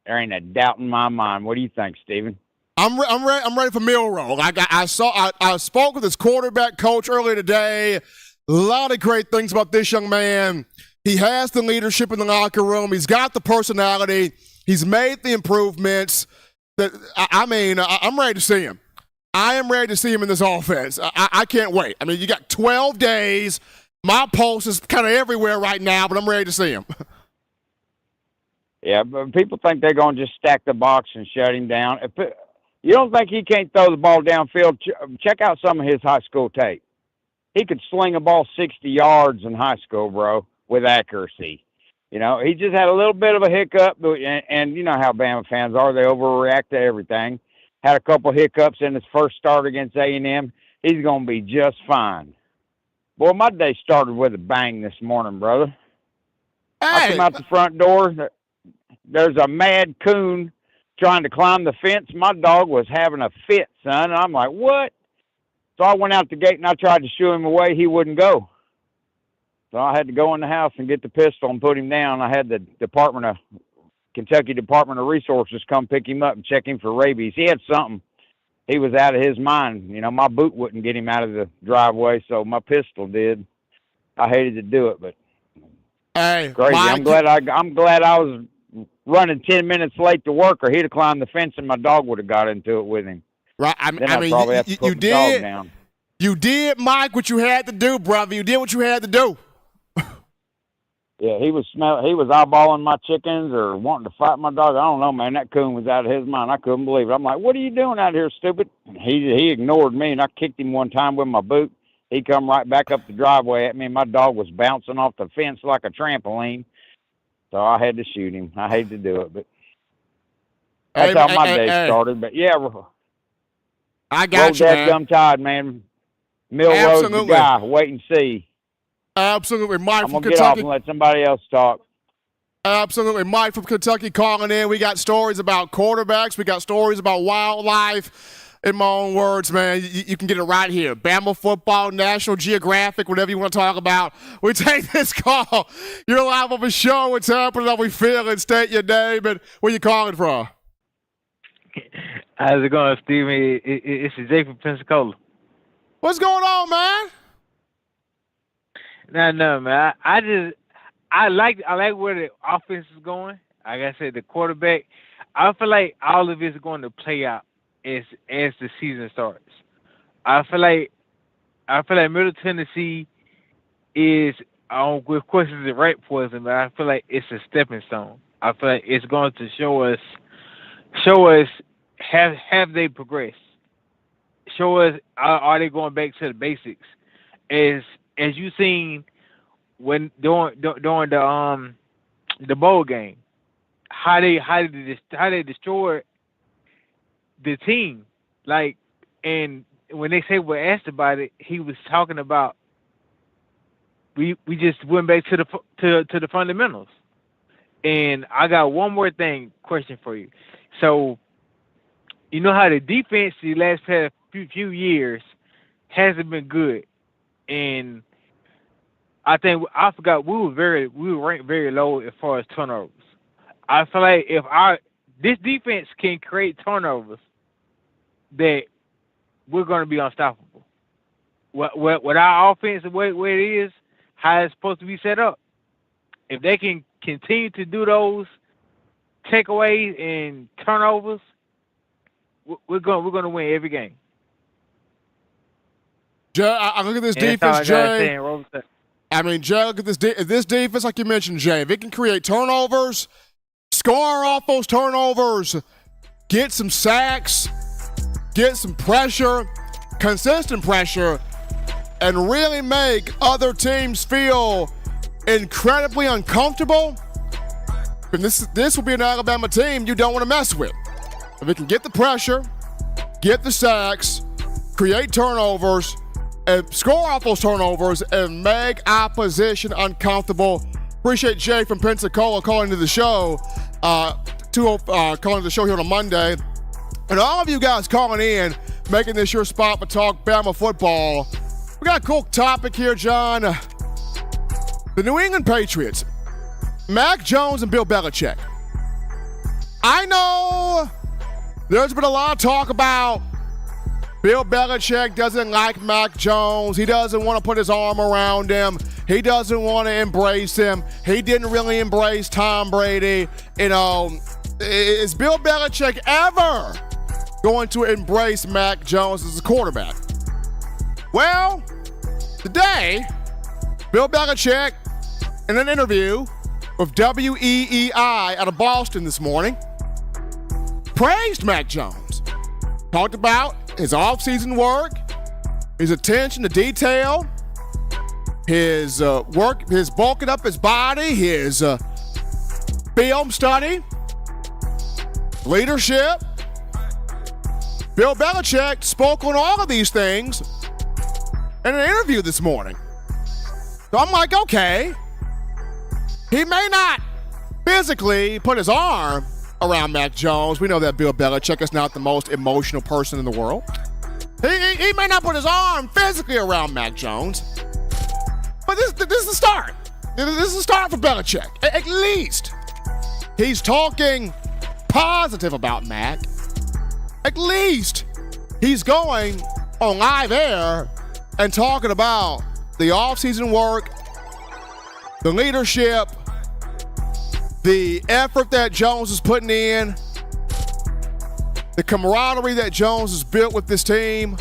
There ain't a doubt in my mind. What do you think, Steven? I'm ready for Milroe. I spoke with his quarterback coach earlier today. A lot of great things about this young man. He has the leadership in the locker room. He's got the personality. He's made the improvements. I'm ready to see him. I am ready to see him in this offense. I can't wait. I mean, you got 12 days. My pulse is kind of everywhere right now, but I'm ready to see him. Yeah, but people think they're going to just stack the box and shut him down. You don't think he can't throw the ball downfield? Check out some of his high school tape. He could sling a ball 60 yards in high school, bro, with accuracy. You know, he just had a little bit of a hiccup, and you know how Bama fans are. They overreact to everything. Had a couple hiccups in his first start against A&M. He's going to be just fine. Boy, my day started with a bang this morning, brother. Hey. I come out the front door. There's a mad coon trying to climb the fence. My dog was having a fit, son. And I'm like, what? So I went out the gate and I tried to shoo him away. He wouldn't go. So I had to go in the house and get the pistol and put him down. I had the Kentucky Department of Resources come pick him up and check him for rabies. He had something. He was out of his mind. You know, my boot wouldn't get him out of the driveway, so my pistol did. I hated to do it, but hey, crazy. Mike, I'm glad I was running 10 minutes late to work, or he'd have climbed the fence and my dog would have got into it with him. Right. You did, Mike, what you had to do, brother. You did what you had to do. Yeah, he was eyeballing my chickens or wanting to fight my dog. I don't know, man. That coon was out of his mind. I couldn't believe it. I'm like, what are you doing out here, stupid? He ignored me, and I kicked him one time with my boot. He come right back up the driveway at me, and my dog was bouncing off the fence like a trampoline. So I had to shoot him. I hate to do it, but that's how my day started. But, yeah. I got you, man. Gum tied, man. Milroe's the guy. Wait and see. Absolutely. Mike I'm from going to get off and let somebody else talk. Absolutely. Mike from Kentucky calling in. We got stories about quarterbacks. We got stories about wildlife. In my own words, man, you can get it right here. Bama football, National Geographic, whatever you want to talk about. We take this call. You're live on the show. What's happening? How we feeling? State your name and where you calling from. How's it going, Steven? It's Jay from Pensacola. What's going on, man? No, man. I like where the offense is going. Like I said, the quarterback. I feel like all of it is going to play out as the season starts. I feel like Middle Tennessee is, of course, it's the right poison, but I feel like it's a stepping stone. I feel like it's going to show us have they progressed? Show us are they going back to the basics? As you seen when during the bowl game, how they destroyed the team. Like, and when they were asked about it, he was talking about we just went back to the fundamentals. And I got one more question for you. So, you know how the defense the last few years hasn't been good, and I forgot we were ranked very low as far as turnovers. I feel like if this defense can create turnovers, that we're going to be unstoppable. what our offense, the way it is, how it's supposed to be set up. If they can continue to do those takeaways and turnovers, we're gonna win every game. Jay, I look at this defense, Jay. I mean, Jay, look at this defense, like you mentioned, Jay. If it can create turnovers, score off those turnovers, get some sacks, get some pressure, consistent pressure, and really make other teams feel incredibly uncomfortable, then this will be an Alabama team you don't want to mess with. If it can get the pressure, get the sacks, create turnovers, and score off those turnovers and make opposition uncomfortable. Appreciate Jay from Pensacola calling to the show, calling the show here on a Monday. And all of you guys calling in, making this your spot for Talk Bama football. We got a cool topic here, John. The New England Patriots, Mac Jones and Bill Belichick. I know there's been a lot of talk about Bill Belichick doesn't like Mac Jones. He doesn't want to put his arm around him. He doesn't want to embrace him. He didn't really embrace Tom Brady. You know, is Bill Belichick ever going to embrace Mac Jones as a quarterback? Well, today, Bill Belichick, in an interview with WEEI out of Boston this morning, praised Mac Jones. Talked about his offseason work, his attention to detail, his work, his bulking up his body, his film study, leadership. Bill Belichick spoke on all of these things in an interview this morning. So I'm like, okay, he may not physically put his arm around Mac Jones. We know that Bill Belichick is not the most emotional person in the world. He may not put his arm physically around Mac Jones, but this is the start. This is the start for Belichick. At least he's talking positive about Mac. At least he's going on live air and talking about the offseason work, the leadership, the effort that Jones is putting in, the camaraderie that Jones has built with this team.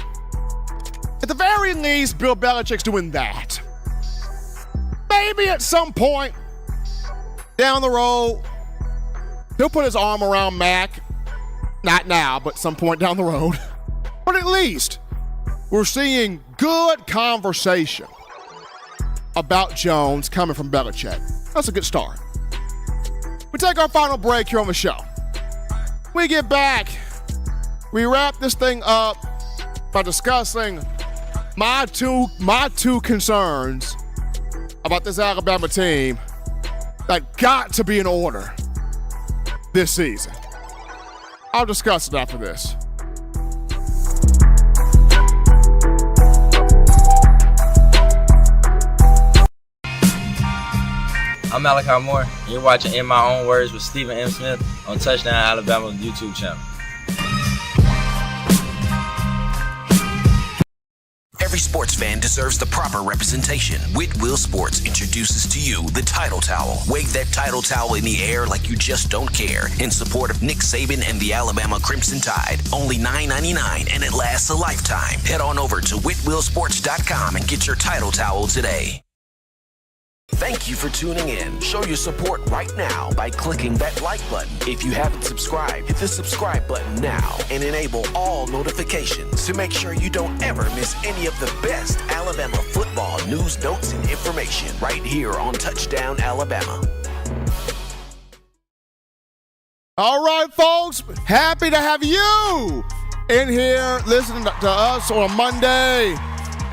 At the very least, Bill Belichick's doing that. Maybe at some point down the road, he'll put his arm around Mac. Not now, but some point down the road. But at least we're seeing good conversation about Jones coming from Belichick. That's a good start. We take our final break here on the show. We get back. We wrap this thing up by discussing my two concerns about this Alabama team that got to be in order this season. I'll discuss it after this. I'm Malachi Moore, and you're watching In My Own Words with Stephen M. Smith on Touchdown Alabama's YouTube channel. Every sports fan deserves the proper representation. Whitwell Sports introduces to you the Title Towel. Wave that Title Towel in the air like you just don't care in support of Nick Saban and the Alabama Crimson Tide. Only $9.99 and it lasts a lifetime. Head on over to whitwellsports.com and get your Title Towel today. Thank you for tuning in. Show your support right now by clicking that like button. If you haven't subscribed, hit the subscribe button now and enable all notifications to make sure you don't ever miss any of the best Alabama football news, notes, and information right here on Touchdown Alabama. All right, folks, happy to have you in here listening to us on a Monday.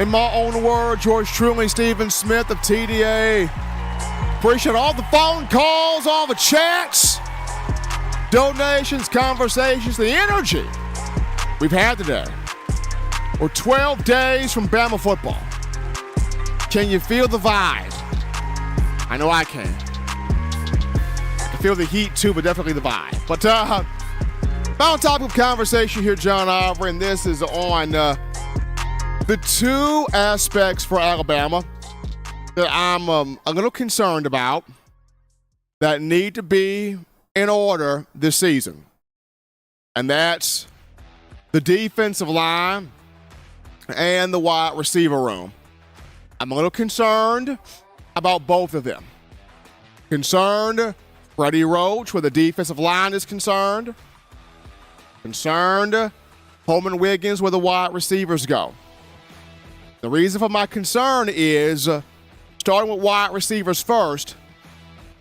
In my own words, yours truly, Stephen Smith of TDA. Appreciate all the phone calls, all the chats, donations, conversations, the energy we've had today. We're 12 days from Bama football. Can you feel the vibe? I know I can. I can feel the heat too, but definitely the vibe. But final topic of conversation here, John Ivory, and this is on The two aspects for Alabama that I'm a little concerned about that need to be in order this season, and that's the defensive line and the wide receiver room. I'm a little concerned about both of them. Concerned Freddie Roach where the defensive line is concerned. Concerned Holman Wiggins where the wide receivers go. The reason for my concern is, starting with wide receivers first,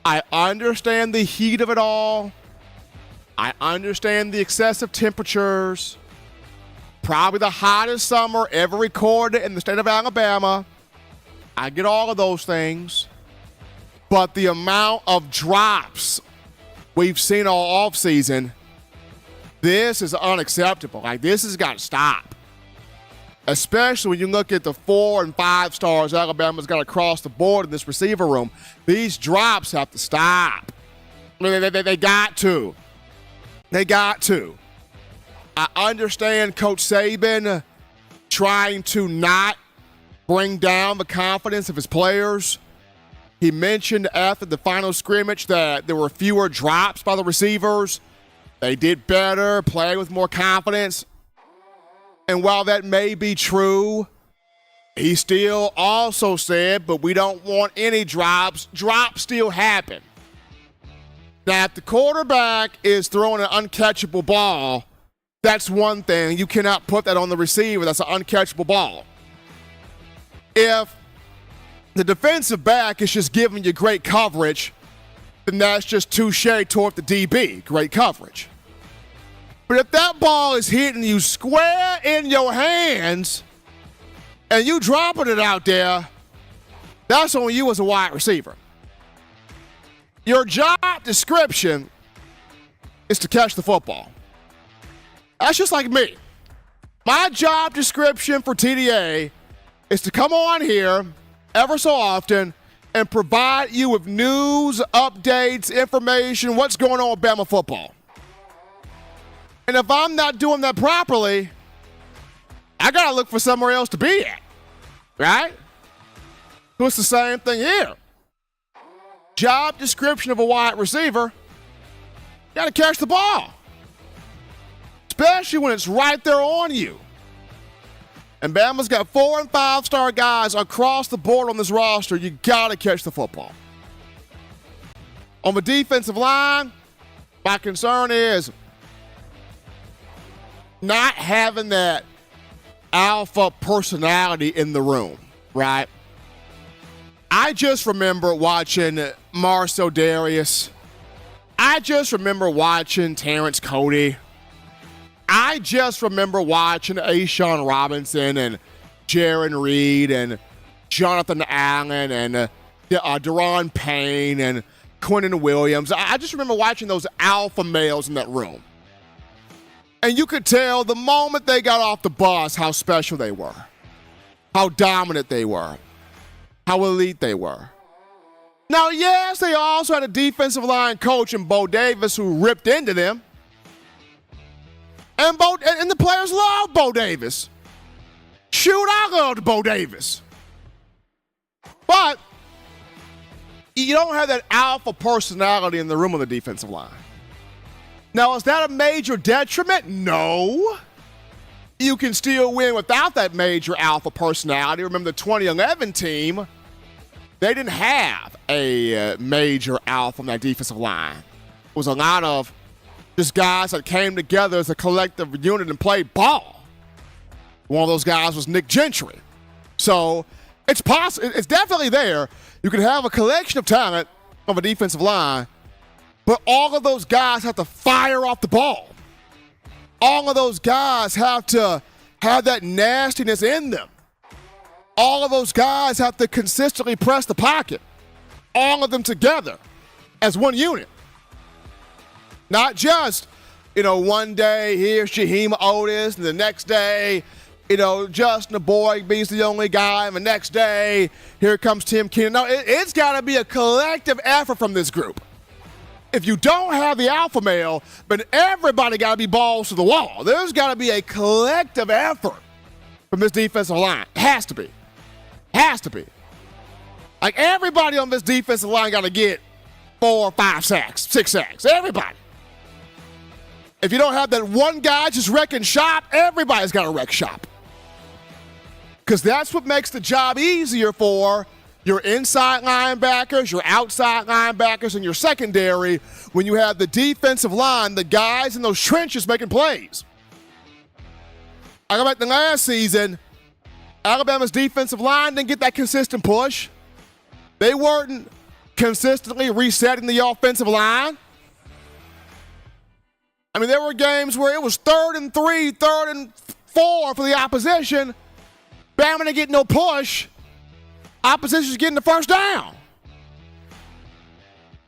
I understand the heat of it all. I understand the excessive temperatures. Probably the hottest summer ever recorded in the state of Alabama. I get all of those things. But the amount of drops we've seen all offseason, this is unacceptable. Like, this has got to stop. Especially when you look at the 4 and 5 stars Alabama's got across the board in this receiver room. These drops have to stop. I mean, they got to. They got to. I understand Coach Saban trying to not bring down the confidence of his players. He mentioned after the final scrimmage that there were fewer drops by the receivers. They did better, played with more confidence. And while that may be true, he still also said, but we don't want any drops. Drops still happen. Now, if the quarterback is throwing an uncatchable ball, that's one thing. You cannot put that on the receiver. That's an uncatchable ball. If the defensive back is just giving you great coverage, then that's just touche toward the DB. Great coverage. But if that ball is hitting you square in your hands and you dropping it out there, that's on you as a wide receiver. Your job description is to catch the football. That's just like me. My job description for TDA is to come on here ever so often and provide you with news, updates, information, what's going on with Bama football. And if I'm not doing that properly, I got to look for somewhere else to be at, right? So it's the same thing here. Job description of a wide receiver, you got to catch the ball, especially when it's right there on you. And Bama's got 4 and 5 star guys across the board on this roster. You got to catch the football. On the defensive line, my concern is not having that alpha personality in the room, right? I just remember watching Marcel Darius. I just remember watching Terrence Cody. I just remember watching Ashawn Robinson and Jaron Reed and Jonathan Allen and Deron Payne and Quentin Williams. I just remember watching those alpha males in that room. And you could tell the moment they got off the bus how special they were, how dominant they were, how elite they were. Now, yes, they also had a defensive line coach in Bo Davis who ripped into them. And the players love Bo Davis. Shoot, I loved Bo Davis. But you don't have that alpha personality in the room on the defensive line. Now, is that a major detriment? No. You can still win without that major alpha personality. Remember the 2011 team, they didn't have a major alpha on that defensive line. It was a lot of just guys that came together as a collective unit and played ball. One of those guys was Nick Gentry. So it's possible. It's definitely there. You can have a collection of talent on a defensive line, but all of those guys have to fire off the ball. All of those guys have to have that nastiness in them. All of those guys have to consistently press the pocket. All of them together as one unit. Not just, one day here's Jaheim Otis, and the next day, Justin Boygbee's the only guy, and the next day, here comes Tim Keenan. No, it's got to be a collective effort from this group. If you don't have the alpha male, then everybody got to be balls to the wall. There's got to be a collective effort from this defensive line. It has to be. Has to be. Like, everybody on this defensive line got to get 4 or 5 sacks, 6 sacks. Everybody. If you don't have that one guy just wrecking shop, everybody's got to wreck shop. Because that's what makes the job easier for your inside linebackers, your outside linebackers, and your secondary when you have the defensive line, the guys in those trenches making plays. I go back to last season, Alabama's defensive line didn't get that consistent push. They weren't consistently resetting the offensive line. I mean, there were games where it was 3rd and 3, 3rd and 4 for the opposition. Bama didn't get no push. Opposition's getting the first down.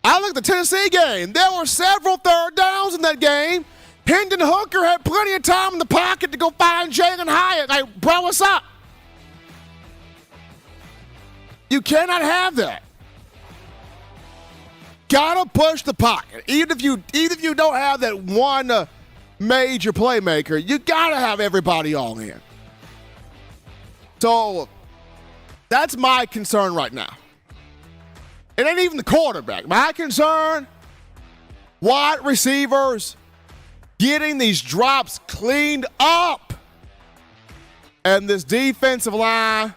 I look at the Tennessee game. There were several 3rd downs in that game. Hendon Hooker had plenty of time in the pocket to go find Jalen Hyatt. Like, bro, what's up? You cannot have that. Gotta push the pocket. Even if you don't have that one major playmaker, you gotta have everybody all in. So that's my concern right now. It ain't even the quarterback. My concern, wide receivers getting these drops cleaned up. And this defensive line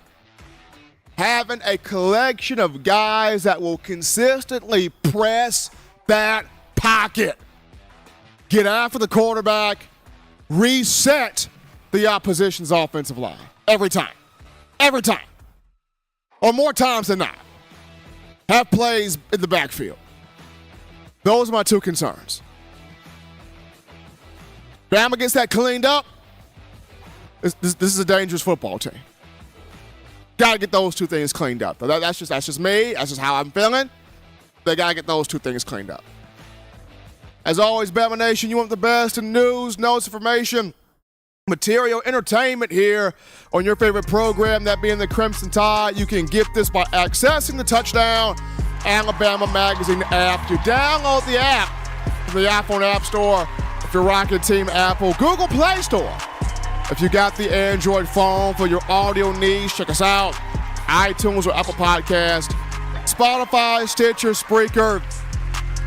having a collection of guys that will consistently press that pocket. Get after the quarterback, reset the opposition's offensive line. Every time. Every time. Or more times than not. Have plays in the backfield. Those are my 2 concerns. Bama gets that cleaned up. This is a dangerous football team. Got to get those 2 things cleaned up. That's just me. That's just how I'm feeling. They got to get those 2 things cleaned up. As always, Bama Nation, you want the best in news, notes, information, material, entertainment here on your favorite program, that being the Crimson Tide. You can get this by accessing the Touchdown Alabama Magazine app. You download the app from the iPhone App Store if you're rocking Team Apple, Google Play Store. If you got the Android phone for your audio needs, check us out. iTunes or Apple Podcast, Spotify, Stitcher, Spreaker,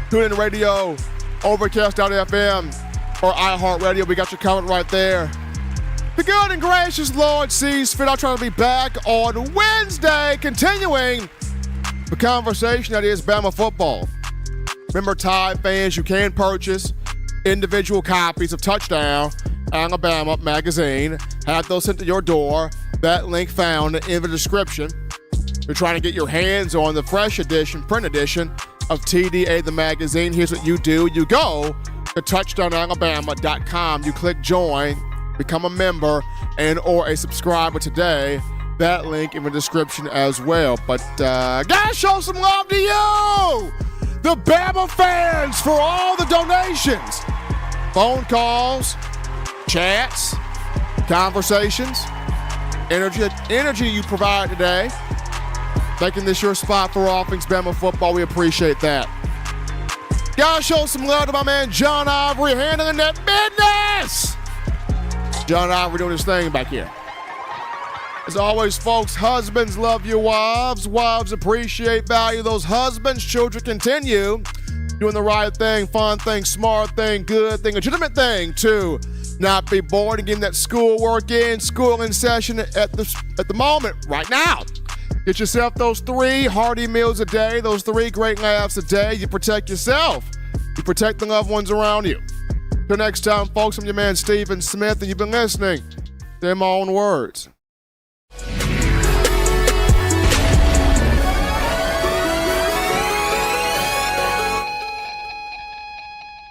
TuneIn Radio, Overcast.fm, or iHeartRadio. We got you covered right there. The good and gracious Lord sees fit. I'll try to be back on Wednesday, continuing the conversation that is Bama football. Remember, Tide fans, you can purchase individual copies of Touchdown Alabama Magazine. Have those sent to your door. That link found in the description. You're trying to get your hands on the fresh edition, print edition of TDA the magazine. Here's what you do. You go to touchdownalabama.com. You click join, become a member and or a subscriber today. That link in the description as well. But gotta show some love to you, the Bama fans, for all the donations, phone calls, chats, conversations, energy you provide today, making this your spot for all things Bama football. We appreciate that. Gotta show some love to my man John Ivory, handling that business. John Ivory doing his thing back here. As always, folks, husbands love your wives. Wives appreciate, value those husbands. Children continue doing the right thing, fun thing, smart thing, good thing, legitimate thing to not be bored and getting that schoolwork in, school in session at the moment, right now. Get yourself those 3 hearty meals a day, those 3 great laughs a day. You protect yourself. You protect the loved ones around you. Till next time, folks, I'm your man Stephen Smith, and you've been listening to In My Own Words.